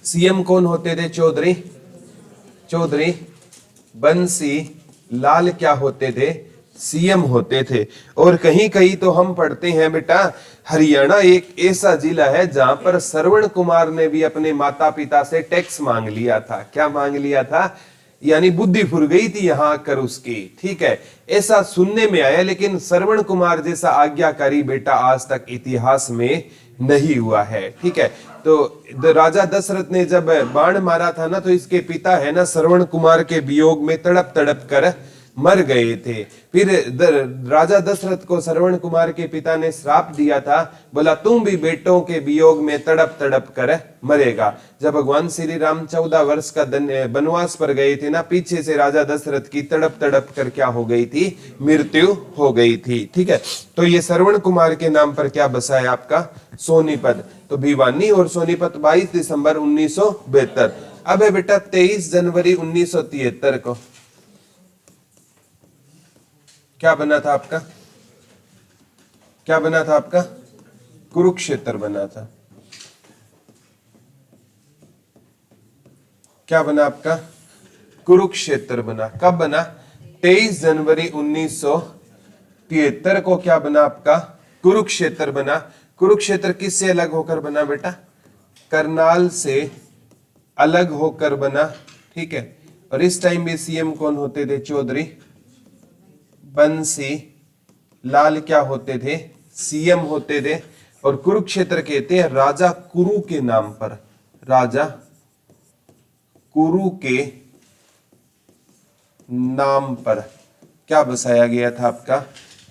सीएम कौन होते थे? चौधरी बंसी लाल क्या होते थे? सीएम होते थे। और कहीं कहीं तो हम पढ़ते हैं बेटा, हरियाणा एक ऐसा जिला है जहां पर श्रवण कुमार ने भी अपने माता पिता से टैक्स मांग लिया था। क्या मांग लिया था? यानी बुद्धि फुर गई थी यहां आकर उसकी। ठीक है, ऐसा सुनने में आया, लेकिन श्रवण कुमार जैसा आज्ञाकारी बेटा आज तक इतिहास में नहीं हुआ है। ठीक है, तो राजा दशरथ ने जब बाण मारा था ना, तो इसके पिता है ना श्रवण कुमार के वियोग में तड़प तड़प कर मर गए थे। फिर राजा दशरथ को श्रवण कुमार के पिता ने श्राप दिया था, बोला तुम भी बेटों के वियोग में तड़प तड़प कर मरेगा। जब भगवान श्री राम 14 वर्ष का वनवास पर गए थे ना, पीछे से राजा दशरथ की तड़प तड़प कर क्या हो गई थी? मृत्यु हो गई थी। ठीक है, तो ये श्रवण कुमार के नाम पर क्या बसा है आपका? सोनीपत। तो भिवानी और सोनीपत 22 दिसंबर 1972। अब है बेटा 23 जनवरी 1973 को क्या बना था आपका? क्या बना था आपका? कुरुक्षेत्र बना था। क्या बना आपका? कुरुक्षेत्र बना। कब बना? 23 जनवरी 1973 को क्या बना आपका? कुरुक्षेत्र बना। कुरुक्षेत्र किससे अलग होकर बना बेटा? करनाल से अलग होकर बना। ठीक है, और इस टाइम भी सीएम कौन होते थे? चौधरी बंसी लाल क्या होते थे? सीएम होते थे। और कुरुक्षेत्र कहते हैं राजा कुरु के नाम पर, राजा कुरु के नाम पर क्या बसाया गया था आपका?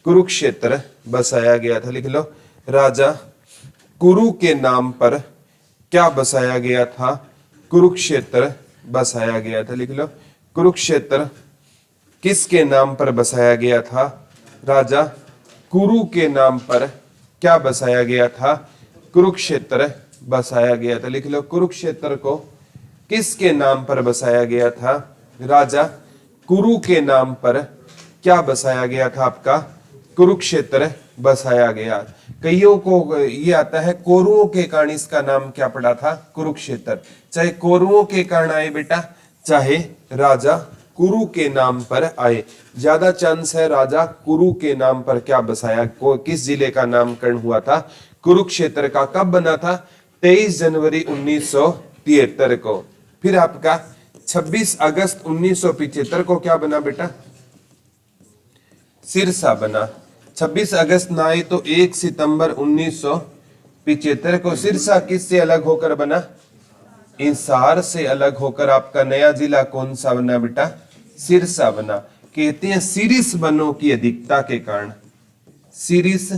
कुरुक्षेत्र बसाया गया था। लिख लो, राजा कुरु के नाम पर क्या बसाया गया था? कुरुक्षेत्र बसाया गया था। लिख लो, कुरुक्षेत्र किसके नाम पर बसाया गया था? राजा कुरु के नाम पर क्या बसाया गया था? कुरुक्षेत्र बसाया गया था। लिख लो, कुरुक्षेत्र को किसके नाम पर बसाया गया था? राजा कुरु के नाम पर क्या बसाया गया था आपका? कुरुक्षेत्र बसाया गया। कईयों को ये आता है कौरवों के कारण इसका नाम क्या पड़ा था? कुरुक्षेत्र। चाहे कौरवों के कारण आए बेटा, चाहे राजा कुरु के नाम पर आए, ज्यादा चांस है राजा कुरु के नाम पर क्या बसाया, किस जिले का नामकरण हुआ था? कुरुक्षेत्र का। कब बना था? 23 जनवरी 1973 को। फिर आपका 26 अगस्त 1975 को क्या बना बेटा? सिरसा बना। 26 अगस्त ना आए तो 1 सितंबर 1975 को सिरसा किससे अलग होकर बना? इंसार से अलग होकर आपका नया जिला कौन सा बना बेटा? सिरसा बना। कहते हैं सीरीस वनों की अधिकता के कारण, सीरीस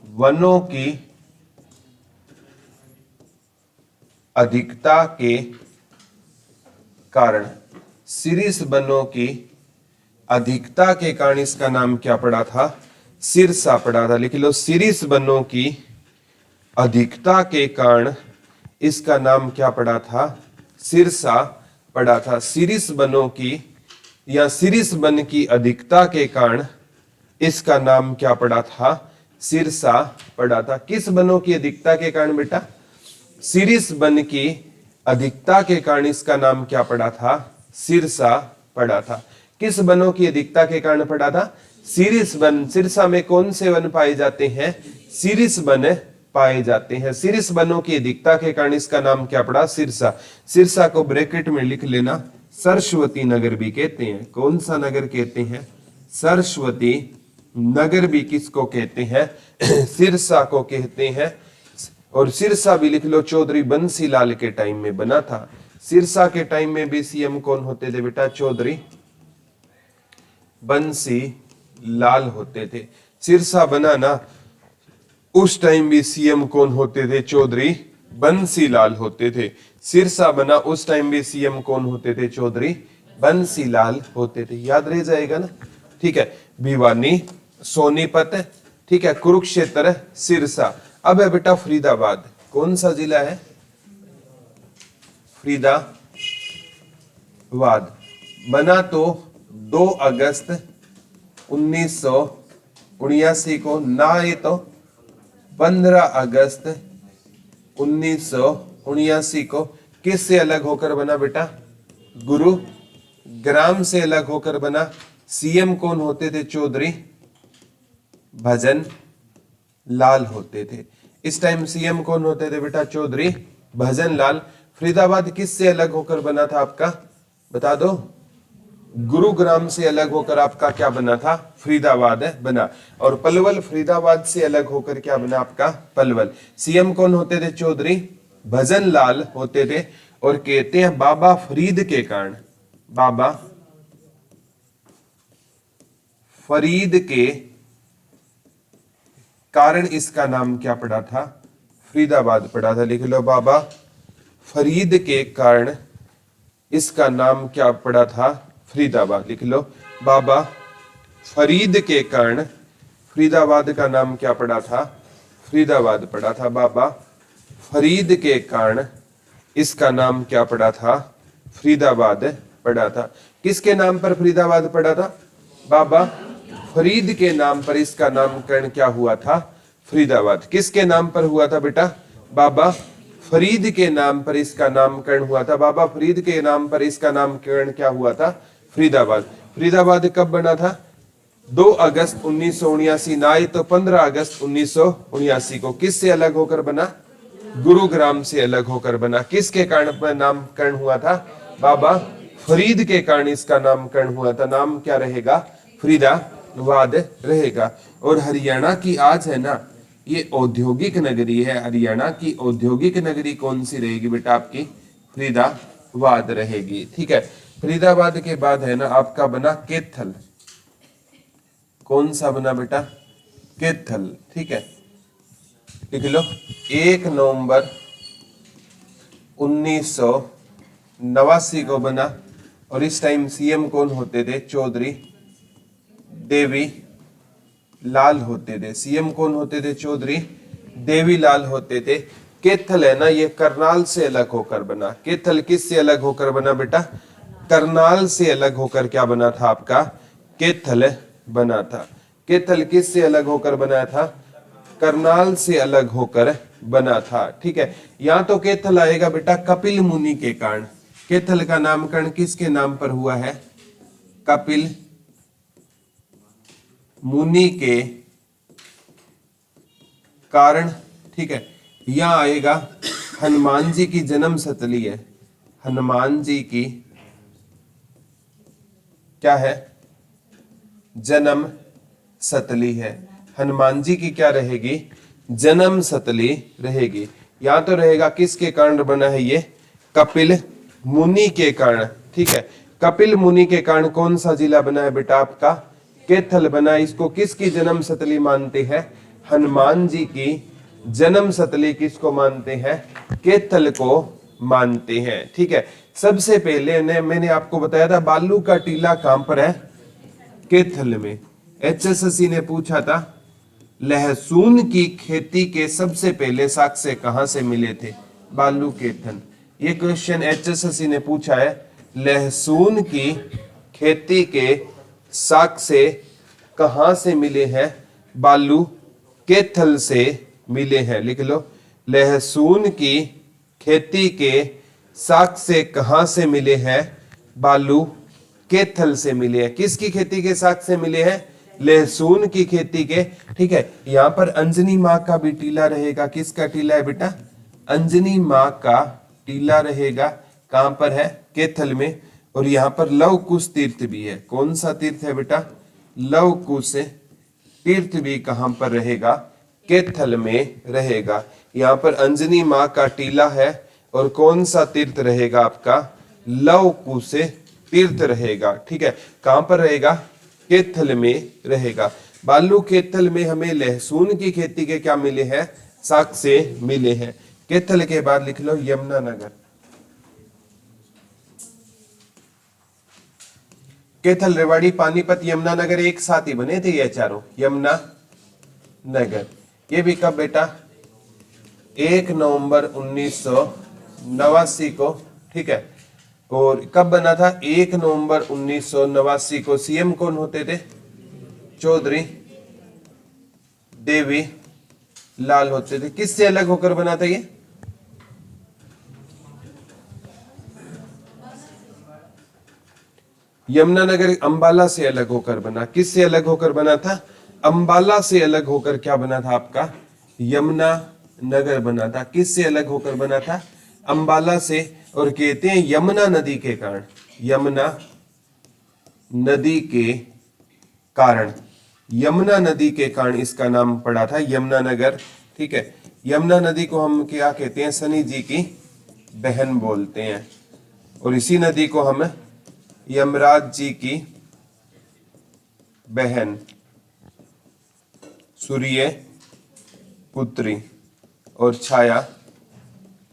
वनों की अधिकता के कारण, सीरीस वनों की अधिकता के कारण इसका नाम क्या पड़ा था? सिरसा पड़ा था। लिख लो, सीरीस वनों की अधिकता के कारण इसका नाम क्या पड़ा था? सिरसा पड़ा था। सीरीस वनों की या सीरीस वन की अधिकता के कारण इसका नाम क्या पड़ा था? सिरसा पड़ा था। किस वनों की अधिकता के कारण बेटा? सीरीस वन की अधिकता के कारण इसका नाम क्या पड़ा था? सिरसा पड़ा था। किस वनों की अधिकता के कारण पड़ा था? Series one. सिरसा में कौन से वन पाए जाते हैं? सीरीस वन पाए जाते हैं। सीरीस वनों की अधिकता के कारण इसका नाम क्या पड़ा? सिरसा। सिरसा को ब्रैकेट में लिख लेना, सरस्वती नगर भी कहते हैं। कौन सा नगर कहते हैं? सरस्वती नगर भी किसको कहते हैं? सिरसा को कहते हैं। और सिरसा भी लिख लो, चौधरी बंसीलाल के टाइम में बना था। सिरसा के टाइम में भी सीएम कौन होते थे बेटा? चौधरी बंसी लाल होते थे। सिरसा बना ना, उस टाइम भी सीएम कौन होते थे? चौधरी बंसीलाल होते थे। सिरसा बना, उस टाइम भी सीएम कौन होते थे? चौधरी बंसीलाल होते थे। याद रह जाएगा ना? ठीक है, भिवानी, सोनीपत, ठीक है, कुरुक्षेत्र, सिरसा। अब है बेटा फरीदाबाद, कौन सा जिला है? फरीदाबाद। बना तो 2 अगस्त 1979 को, ना ये तो 15 अगस्त 1979 को। किससे अलग होकर बना बेटा? गुरुग्राम से अलग होकर बना। सीएम कौन होते थे? चौधरी भजन लाल होते थे। इस टाइम सीएम कौन होते थे बेटा? चौधरी भजन लाल। फरीदाबाद किससे अलग होकर बना था आपका? बता दो। गुरुग्राम से अलग होकर आपका क्या बना था? फरीदाबाद बना। और पलवल फरीदाबाद से अलग होकर क्या बना आपका? पलवल। सीएम कौन होते थे? चौधरी भजन लाल होते थे। और कहते हैं बाबा फरीद के कारण, बाबा फरीद के कारण इसका नाम क्या पड़ा था? फरीदाबाद पड़ा था। लिख लो, बाबा फरीद के कारण इसका नाम क्या पड़ा था? फरीदाबाद। लिख लो, बाबा फरीद के कारण फरीदाबाद का नाम क्या पड़ा था? फरीदाबाद पड़ा था। बाबा फरीद के कारण इसका नाम क्या पड़ा था? फरीदाबाद पड़ा था। किसके नाम पर फरीदाबाद पड़ा था? बाबा फरीद के नाम पर इसका नामकरण क्या हुआ था? फरीदाबाद। किसके नाम पर हुआ था बेटा? बाबा फरीद के नाम पर इसका नामकरण हुआ था। बाबा फरीद के नाम पर इसका नामकरण क्या हुआ था? फरीदाबाद। फरीदाबाद कब बना था? 2 अगस्त 1979, ना ही तो 15 अगस्त 1979 को। किससे अलग होकर बना? गुरुग्राम से अलग होकर बना। किसके कारण नामकरण हुआ था? बाबा फरीद के कारण इसका नामकरण हुआ था। नाम क्या रहेगा? फरीदाबाद रहेगा। और हरियाणा की आज है ना, ये औद्योगिक नगरी है। हरियाणा की औद्योगिक नगरी कौन सी रहेगी बेटा? आपकी फरीदाबाद रहेगी। ठीक है, फरीदाबाद के बाद है ना आपका बना कैथल। कौन सा बना बेटा? कैथल। ठीक है, लिख लो, 1 नवंबर 1989 को बना। और इस टाइम सीएम कौन होते थे? चौधरी देवी लाल होते थे। सीएम कौन होते थे? चौधरी देवी लाल होते थे। कैथल है ना, ये करनाल से अलग होकर बना। कैथल किससे अलग होकर बना बेटा? करनाल से अलग होकर क्या बना था आपका? कैथल बना था। कैथल किससे अलग होकर बना था? करनाल से अलग होकर बना था। ठीक है, यहां तो कैथल आएगा बेटा कपिल मुनि के कारण। कैथल का नामकरण किसके नाम पर हुआ है? कपिल मुनि के कारण। ठीक है, यहां आएगा हनुमान जी की जन्म स्थली है। हनुमान जी की क्या है? जन्म स्थली है। हनुमान जी की क्या रहेगी? जन्म स्थली रहेगी। यहां तो रहेगा किसके कारण बना है ये? कपिल मुनि के कारण। ठीक है, कपिल मुनि के कारण कौन सा जिला बना है बेटा आपका? कैथल बना। इसको किसकी जन्म स्थली मानते हैं? हनुमान जी की जन्म स्थली किसको मानते हैं? कैथल को मानते हैं। ठीक है, सबसे पहले मैंने आपको बताया था बालू का टीला कहां पर है? कैथल में। एचएसएससी ने पूछा था लहसुन की खेती के सबसे पहले साक्ष्य कहां से मिले थे? बालू कैथल। ये क्वेश्चन एचएसएससी ने पूछा है। लहसुन की खेती के साक्ष्य कहां से मिले हैं? बालू कैथल से मिले हैं। लिख लो, लहसुन की खेती के साक्ष्य कहां से मिले हैं? बालू कैथल से मिले हैं। किसकी खेती के साक्ष्य मिले हैं? लहसुन की खेती के। ठीक है, यहां पर अंजनी माँ का भी टीला रहेगा। किसका टीला है बेटा? अंजनी माँ का टीला रहेगा। कहां पर है? कैथल में। और यहाँ पर लव कुश तीर्थ भी है। कौन सा तीर्थ है बेटा? लव कुश तीर्थ भी कहां पर रहेगा? कैथल में रहेगा। यहाँ पर अंजनी माँ का टीला है। और कौन सा तीर्थ रहेगा आपका? लव कुश तीर्थ रहेगा। ठीक है, कहां पर रहेगा? कैथल में रहेगा। बालू कैथल में हमें लहसुन की खेती के क्या मिले हैं? साक्ष्य मिले हैं। कैथल के बाद लिख लो यमुनानगर। कैथल, रेवाड़ी, पानीपत, यमुनानगर एक साथ ही बने थे ये चारों। यमुना नगर। ये भी कब बेटा? 1 नवंबर 1989 को, ठीक है। और कब बना था? 1 नवंबर 1989 को। सीएम कौन होते थे? चौधरी देवी लाल होते थे। किससे अलग होकर बना था ये? यमुनानगर अंबाला से अलग होकर बना। किससे अलग होकर बना था? अंबाला से अलग होकर क्या बना था आपका? यमुनानगर बना था। किससे अलग होकर बना था? अंबाला से। और कहते हैं यमुना नदी के कारण, यमुना नदी के कारण, यमुना नदी के कारण इसका नाम पड़ा था यमुनानगर, ठीक है। यमुना नदी को हम क्या कहते हैं? शनि जी की बहन बोलते हैं। और इसी नदी को हम यमराज जी की बहन, सूर्य पुत्री और छाया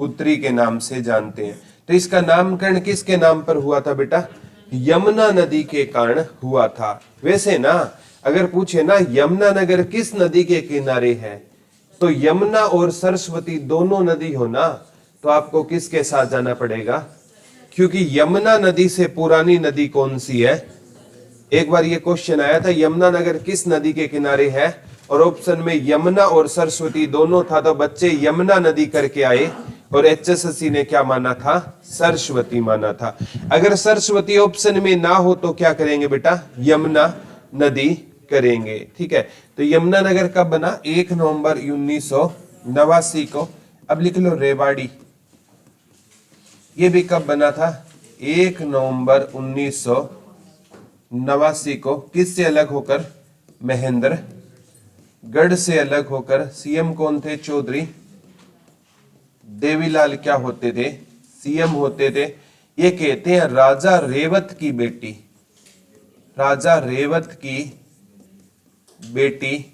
पुत्री के नाम से जानते हैं। तो इसका नामकरण किसके नाम पर हुआ था बेटा? यमुना नदी के कारण हुआ था। वैसे ना अगर पूछे ना यमुना नगर किस नदी के किनारे है, तो यमुना और सरस्वती दोनों नदी हो ना, तो आपको किसके साथ जाना पड़ेगा? क्योंकि यमुना नदी से पुरानी नदी कौन सी है? एक बार ये क्वेश्चन आया था यमुना नगर किस नदी के किनारे है, और ऑप्शन में यमुना और सरस्वती दोनों था, तो बच्चे यमुना नदी करके आए और एचएसएससी ने क्या माना था? सरस्वती माना था। अगर सरस्वती ऑप्शन में ना हो तो क्या करेंगे बेटा? यमुना नदी करेंगे, ठीक है। तो यमुना नगर कब बना? 1 नवंबर 1989 को। अब लिख लो रेवाड़ी। ये भी कब बना था? 1 नवंबर 1989 को। किससे अलग होकर? महेंद्रगढ़ से अलग होकर। सीएम कौन थे? चौधरी देवीलाल क्या होते थे? सीएम होते थे। ये कहते हैं राजा रेवत की बेटी, राजा रेवत की बेटी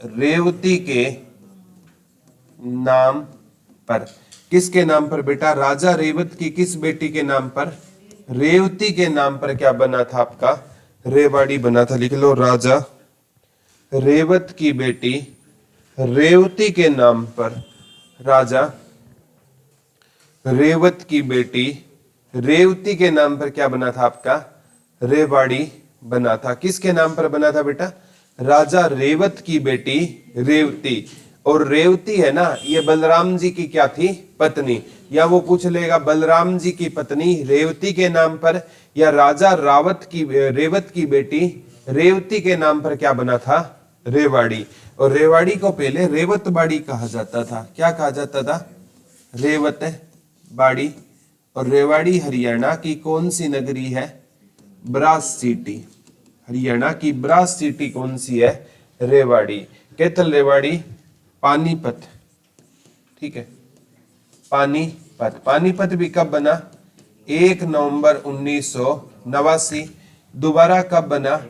रेवती के नाम पर। किसके नाम पर बेटा? राजा रेवत की किस बेटी के नाम पर? रेवती के नाम पर क्या बना था आपका? रेवाड़ी बना था। लिख लो राजा रेवत की बेटी रेवती के नाम पर, राजा रेवत की बेटी रेवती के नाम पर क्या बना था आपका? रेवाड़ी बना था। किसके नाम पर बना था बेटा? राजा रेवत की बेटी रेवती। और रेवती है ना, ये बलराम जी की क्या थी? पत्नी। या वो पूछ लेगा बलराम जी की पत्नी रेवती के नाम पर, या राजा रावत की रेवत की बेटी रेवती के नाम पर क्या बना था? रेवाड़ी। और रेवाड़ी को पहले रेवतबाड़ी कहा जाता था। क्या कहा जाता था? रेवतबाड़ी। और रेवाड़ी हरियाणा की कौन सी नगरी है? Brass city. हरियाणा की ब्रास सिटी कौन सी है? रेवाड़ी। कैथल रेवाड़ी पानीपत, ठीक है। पानीपत। पानीपत भी कब बना? 1 नवंबर 1989। दोबारा कब बना?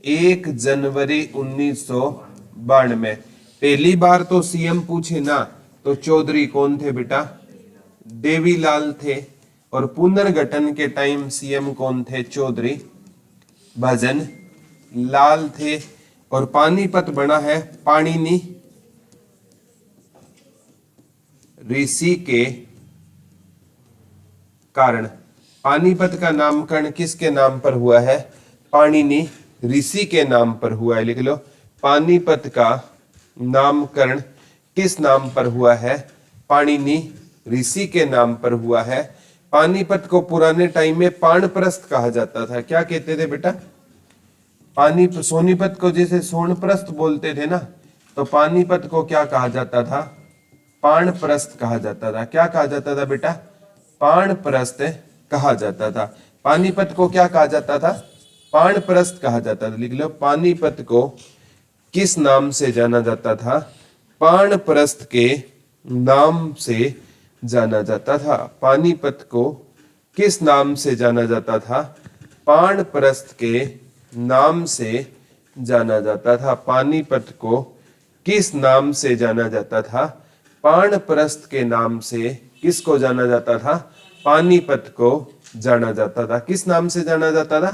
1 जनवरी 1992। पहली बार तो सीएम पूछे ना, तो चौधरी कौन थे बेटा? देवीलाल थे। और पुनर्गठन के टाइम सीएम कौन थे? चौधरी भजन लाल थे। और पानीपत बना है पाणिनि ऋषि के कारण। पानीपत का नामकरण किसके नाम पर हुआ है? पाणिनि ऋषि के नाम पर हुआ है। लिख लो पानीपत का नामकरण किस नाम पर हुआ है? पाणिनि ऋषि के नाम पर हुआ है। पानीपत को पुराने टाइम में पाणप्रस्थ कहा जाता था। क्या कहते थे बेटा? सोनीपत को जैसे सोनप्रस्थ बोलते थे ना, तो पानीपत को क्या कहा जाता था? पाणप्रस्थ कहा जाता था। क्या कहा जाता था बेटा? पाणप्रस्थ कहा जाता था। पानीपत को क्या कहा जाता था? पाणप्रस्थ कहा जाता था। लिख लो पानीपत को किस नाम से जाना जाता था? पाणप्रस्थ के नाम से जाना जाता था। पानीपत को किस नाम से जाना जाता था? पाणप्रस्थ के नाम से जाना जाता था। पानीपत को किस नाम से जाना जाता था? पाणप्रस्थ के नाम से किसको जाना जाता था? पानीपत को जाना जाता था। किस नाम से जाना जाता था?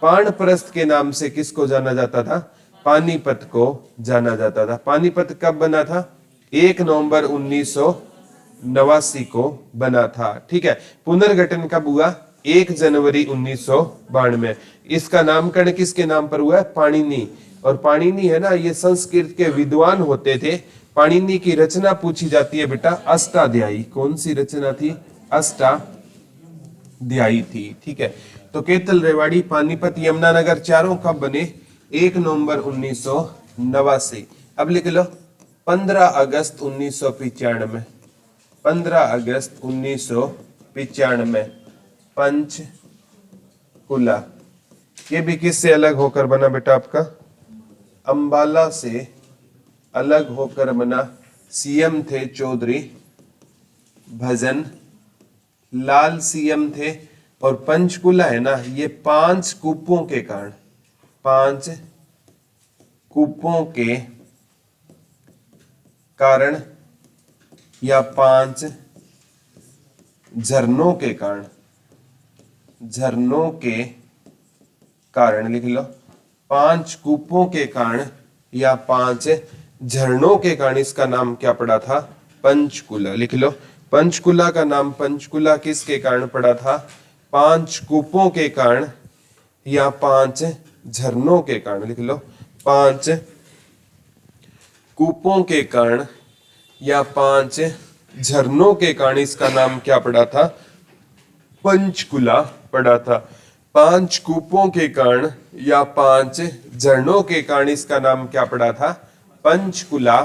पाणप्रस्थ के नाम से किसको जाना जाता था? पानीपत को जाना जाता था। पानीपत कब बना था? 1 नवंबर 1989 को बना था। ठीक है। पुनर्गठन कब हुआ? 1 जनवरी 1992। इसका नामकरण किसके नाम पर हुआ है? पाणिनि। और पाणिनि है ना, ये संस्कृत के विद्वान होते थे। पाणिनि की रचना पूछी जाती है बेटा, अष्टाध्यायी। कौन सी रचना थी? अष्टाध्यायी थी। ठीक है। तो केतल, रेवाड़ी, पानीपत, यमुनानगर चारों कब बने? 1 नवंबर 1989। अब लिख लो 15 अगस्त 1995। 15 अगस्त 1995 पंचकुला। ये भी किससे अलग होकर बना बेटा? आपका अंबाला से अलग होकर बना। सीएम थे चौधरी भजन लाल सीएम थे। और पंचकुला है ना, ये 5 कूपों के कारण, 5 कूपों के कारण या 5 झरनों के कारण, झरनों के कारण लिख लो। 5 कूपों के कारण या 5 झरनों के कारण इसका नाम क्या पड़ा था? पंचकुला। लिख लो पंचकुला का नाम पंचकुला किसके कारण पड़ा था? 5 कूपों के कारण या 5 झरनों के कारण। लिख लो 5 कूपों के कारण या 5 झरनों के कारण इसका नाम क्या पड़ा था? पंचकुला पड़ा था। 5 कूपों के कारण या 5 झरनों के कारण इसका नाम क्या पड़ा था? पंचकुला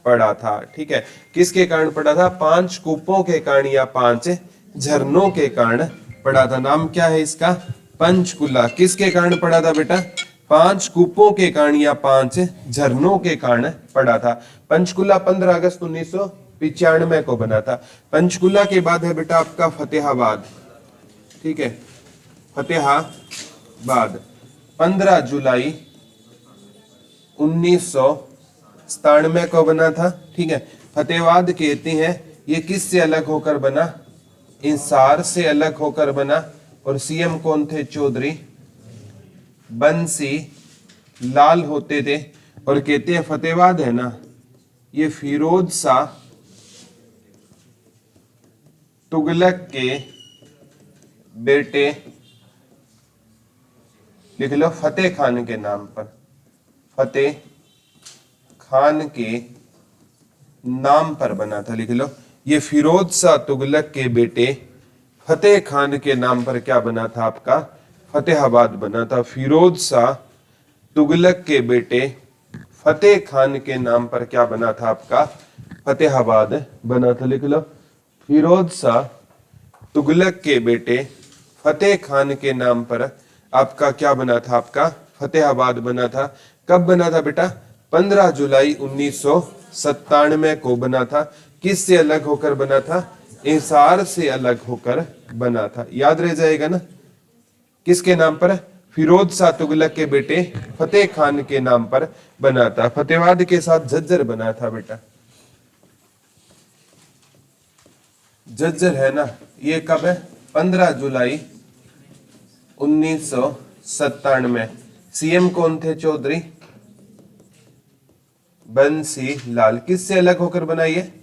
पड़ा था। ठीक है। किसके कारण पड़ा था? 5 कूपों के कारण या 5 झरनों के कारण पड़ा था। नाम क्या है इसका? पंचकुला। किसके कारण पड़ा था बेटा? 5 कूपों के कारण या 5 झरनों के कारण पड़ा था। पंचकुला 15 अगस्त 1995 को बना था। पंचकुला के बाद है बेटा आपका फतेहाबाद। ठीक है। फतेहाबाद 15 जुलाई 1997 को बना था। ठीक है। फतेहाबाद कहते हैं ये किससे अलग होकर बना? इंसार से अलग होकर बना। और सीएम कौन थे? चौधरी बंसी लाल होते थे। और कहते हैं फतेहाबाद है ना, ये फिरोज शाह तुगलक के बेटे, लिख लो फतेह खान के नाम पर, फतेह खान के नाम पर बना था। लिख लो ये फिरोज शाह तुगलक के बेटे फतेह खान के नाम पर क्या बना था? आपका फतेहाबाद बना था। फिरोज शाह तुगलक के बेटे फतेह खान के नाम पर क्या बना था? आपका फतेहाबाद बना था। लिख लो फिरोज शाह तुगलक के बेटे फतेह खान के नाम पर आपका क्या बना था? आपका फतेहाबाद बना था। कब बना था बेटा? 15 जुलाई 1997 को बना था। किससे अलग होकर बना था? इंसार से अलग होकर बना था। याद रह जाएगा ना। किसके नाम पर? फिरोज शाह तुगलक के बेटे फतेह खान के नाम पर बना था। फतेहाबाद के साथ झज्जर बना था बेटा। झज्जर है ना, ये कब है? 15 जुलाई 1997। सीएम कौन थे? चौधरी बंसी लाल। किससे अलग होकर बनाई है?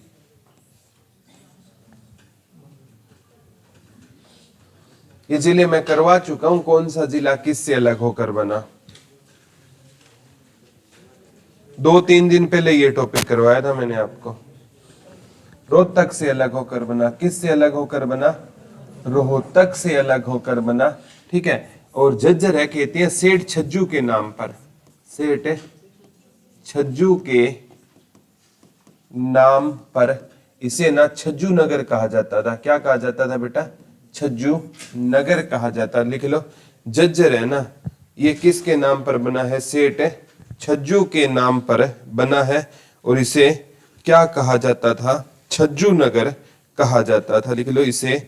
ये जिले मैं करवा चुका हूं। कौन सा जिला किससे अलग होकर बना? 2-3 दिन पहले ये टॉपिक करवाया था मैंने आपको। रोहतक से अलग होकर बना। किससे अलग होकर बना? रोहतक से अलग होकर बना। ठीक है। और झज्जर है कहते हैं सेठ छज्जू के नाम पर, सेठ छज्जू के नाम पर इसे ना छज्जू नगर कहा जाता था। क्या कहा जाता था बेटा? छज्जू नगर कहा जाता। लिख लो झज्जर है ना, ये किसके नाम पर बना है? सेठ छज्जू के नाम पर बना है। और इसे क्या कहा जाता था? छज्जू नगर कहा जाता था। लिख लो इसे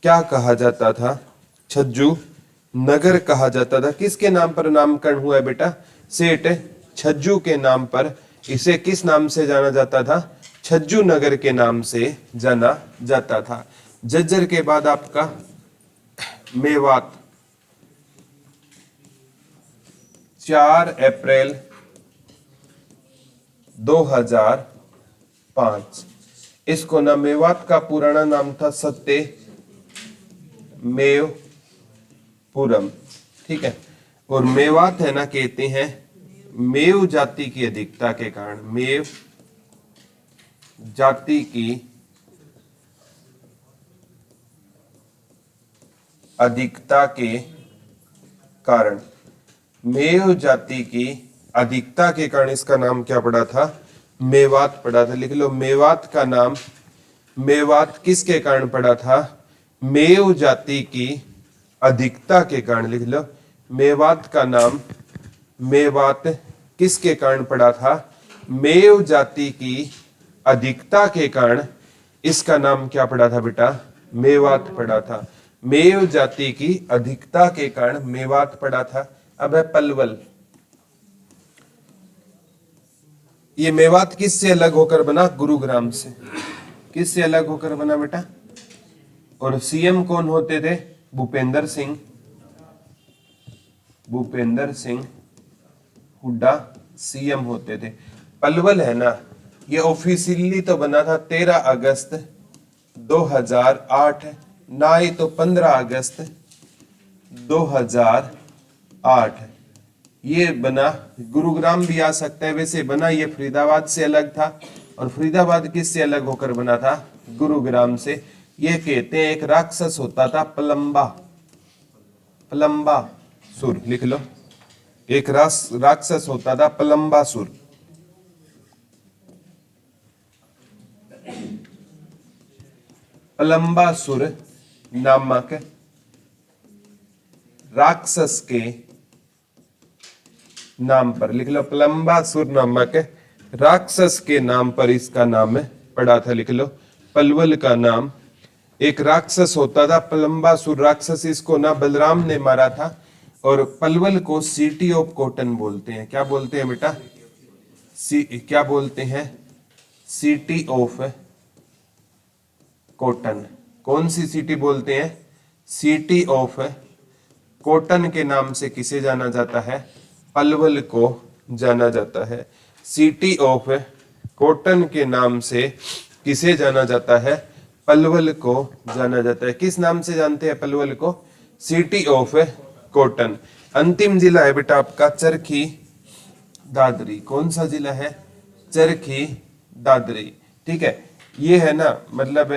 क्या कहा जाता था? छज्जू नगर कहा जाता था। किसके नाम पर नामकरण हुआ है बेटा? सेठ छज्जू के नाम पर इसे किस नाम से जाना जाता था? छज्जू नगर के नाम से जाना जाता था। झज्जर के बाद आपका मेवात 4 अप्रैल 2005। इसको ना मेवात का पुराना नाम था सत्यमेवपुरम, ठीक है। और मेवात है ना, कहते हैं मेव जाति की अधिकता के कारण, मेव जाति की अधिकता के कारण, मेव जाति की अधिकता के कारण इसका नाम क्या पड़ा था? मेवात पड़ा था। लिख लो, मेवात का नाम, मेवात किसके कारण पड़ा था? मेव जाति की अधिकता के कारण। लिख लो, मेवात का नाम, मेवात किसके कारण पड़ा था? मेव जाति की अधिकता के कारण इसका नाम क्या पड़ा था बेटा? मेवात पड़ा था। मेव जाति की अधिकता के कारण मेवात पड़ा था। अब है पलवल। ये मेवात किससे अलग होकर बना? गुरुग्राम से। किससे अलग होकर बना बेटा? और सीएम कौन होते थे? भूपेंद्र सिंह, भूपेंद्र सिंह हुड्डा सीएम होते थे। पलवल है ना, ये ऑफिशियली तो बना था 13 अगस्त 2008, ना ही तो 15 अगस्त 2008। ये बना, गुरुग्राम भी आ सकता है, वैसे बना ये फरीदाबाद से अलग था। और फरीदाबाद किससे अलग होकर बना था? गुरुग्राम से। ये कहते हैं एक राक्षस होता था पलम्बा, पलम्बासुर। लिख लो, एक राक्षस होता था पलम्बासुर। पलम्बासुर नामक राक्षस के नाम पर, लिख लो, पलम्बासुर नामक राक्षस के नाम पर इसका नाम पड़ा था। लिख लो, पलवल का नाम, एक राक्षस होता था पलम्बासुर राक्षस, इसको ना बलराम ने मारा था। और पलवल को सिटी ऑफ कॉटन बोलते हैं। क्या बोलते हैं बेटा? क्या बोलते हैं? City of cotton. कौन सी सिटी बोलते हैं? सिटी ऑफ कॉटन के नाम से किसे जाना जाता है? पलवल को जाना जाता है। सिटी ऑफ कॉटन के नाम से किसे जाना जाता है? पलवल को जाना जाता है। किस नाम से जानते हैं पलवल को? City of cotton. अंतिम जिला है बेटा आपका चरखी दादरी। कौन सा जिला है? चरखी दादरी, ठीक है। ये है ना, मतलब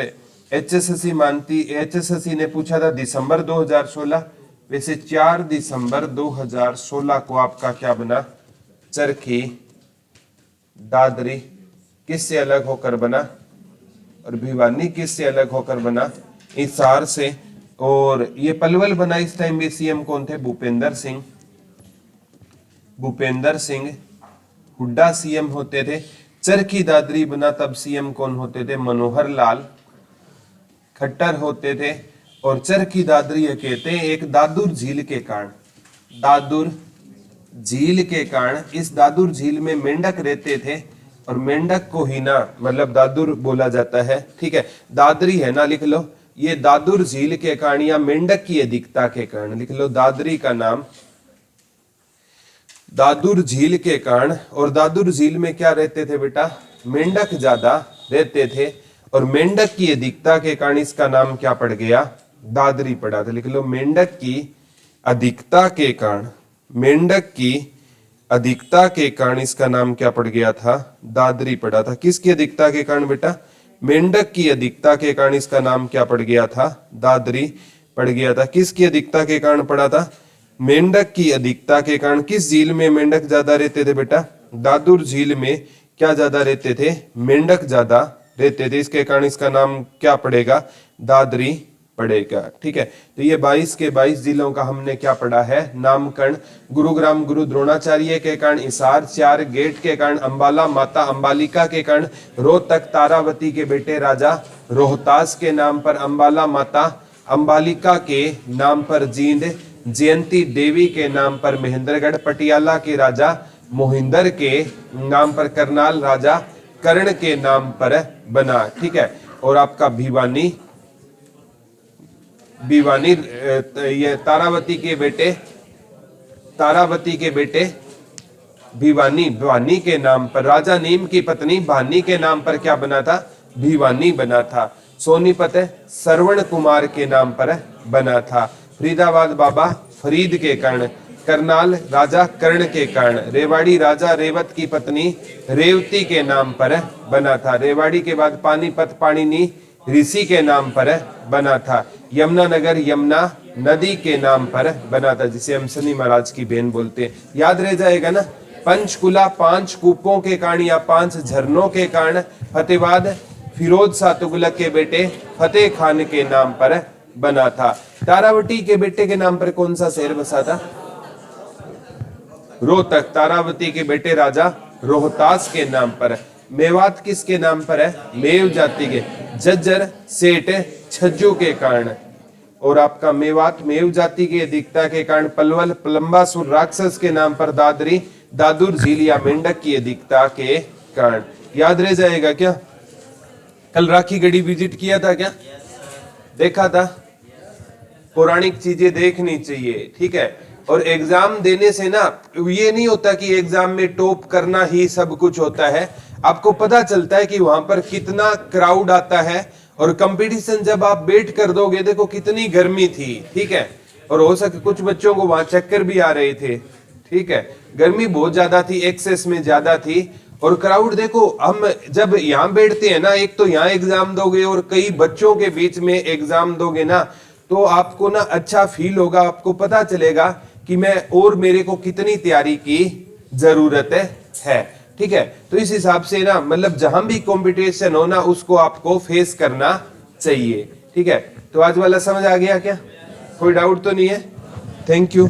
एचएसएससी मानती, एचएसएससी ने पूछा था दिसंबर 2016, वैसे 4 दिसंबर 2016 को आपका क्या बना? चरखी दादरी। किससे अलग होकर बना? और भिवानी किससे अलग होकर बना? हिसार से। और ये पलवल बना, इस टाइम भी सीएम कौन थे? भूपेंद्र सिंह, भूपेंद्र सिंह हुड्डा सीएम होते थे। चरखी दादरी बना, तब सीएम कौन होते थे? मनोहर लाल खट्टर होते थे। और चरखी दादरी ये कहते हैं एक दादुर झील के कारण, दादुर झील के कारण, इस दादुर झील में मेंढक रहते थे और मेंढक को ही ना, मतलब दादुर बोला जाता है, ठीक है। दादरी है ना, लिख लो, ये दादुर झील के कारण या मेंढक की अधिकता के कारण। लिख लो, दादरी का नाम दादुर झील के कारण। और दादुर झील में क्या रहते थे बेटा? मेंढक ज्यादा रहते थे और मेंढक की अधिकता के कारण इसका नाम क्या पड़ गया? दादरी पड़ा था। लिख लो, मेंढक की अधिकता के कारण, मेंढक की अधिकता के कारण इसका नाम क्या पड़ गया था? दादरी पड़ा था। किसकी अधिकता के कारण बेटा? मेंढक की अधिकता के कारण इसका नाम क्या पड़ गया था? दादरी पड़ गया था। किसकी अधिकता के कारण पड़ा था? मेंढक की अधिकता के कारण। किस झील में मेंढक ज्यादा रहते थे बेटा? दादुर झील में क्या ज्यादा रहते थे? मेंढक ज्यादा रहते थे, इसके कारण इसका नाम क्या पड़ेगा? दादरी पड़ेगा, ठीक है। तो ये 22 के 22 जिलों का हमने क्या पढ़ा है? नामकरण। गुरुग्राम गुरु द्रोणाचार्य के कारण, हिसार 4 गेट के कारण, अंबाला माता अंबालिका के कारण, रोहतक तारावती के बेटे राजा रोहतास के नाम पर, अंबाला माता अंबालिका के नाम पर जींद, जयंती देवी के नाम पर महेंद्रगढ़, पटियाला के राजा मोहिंदर के नाम पर, करनाल राजा कर्ण के नाम पर बना, ठीक है। और आपका भिवानी, भिवानी ये तारावती के बेटे, तारावती के बेटे भिवानी, भानी के नाम पर। राजा नीम की पत्नी भानी के नाम पर क्या बना था? भिवानी बना था। सोनीपत श्रवण कुमार के नाम पर बना था। फरीदाबाद बाबा फरीद के कारण। करनाल राजा कर्ण के कारण। रेवाड़ी राजा रेवत की पत्नी रेवती के नाम पर बना था। रेवाड़ी के बाद पानीपत पाणिनि ऋषि के नाम पर बना था। यमुनानगर यमुना नदी के नाम पर बना था, जिसे हम शनि महाराज की बहन बोलते हैं। याद रह जाएगा ना। पंचकुला 5 कूपों के कारण या 5 झरनों के कारण। फतेहाबाद फिरोज शाह तुगलक के बेटे फतेह खान के नाम पर बना था। तारावती के बेटे के नाम पर कौन सा शहर बसा था? रोहतक। तारावती के बेटे राजा रोहतास के नाम पर। मेवात किसके नाम पर है? मेव जाति के जज्जर सेठ छज्जू के कारण। और आपका मेवात मेव जाति की अधिकता के कारण। पलवल पलम्बासुर राक्षस के नाम पर। दादरी दादुर झील या मेंढक की अधिकता के कारण। याद रह जाएगा क्या? कल राखी गढ़ी विजिट किया था क्या? देखा था? पौराणिक चीजें देखनी चाहिए, ठीक है। और एग्जाम देने से ना ये नहीं होता कि एग्जाम में टॉप करना ही सब कुछ होता है। आपको पता चलता है कि वहां पर कितना क्राउड आता है। और कंपटीशन जब आप बैठ कर दोगे, देखो कितनी गर्मी थी, ठीक है। और हो सके कुछ बच्चों को वहां चक्कर भी आ रहे थे, ठीक है। गर्मी बहुत ज्यादा थी, एक्सेस में ज्यादा थी। और क्राउड देखो, हम जब यहाँ बैठते हैं ना, एक तो यहाँ एग्जाम दोगे और कई बच्चों के बीच में एग्जाम दोगे ना, तो आपको ना अच्छा फील होगा। आपको पता चलेगा कि मैं और मेरे को कितनी तैयारी की जरूरत है, ठीक है। तो इस हिसाब से ना, मतलब जहां भी कंपटीशन हो ना, उसको आपको फेस करना चाहिए, ठीक है। तो आज वाला समझ आ गया क्या? कोई डाउट तो नहीं है? Thank you.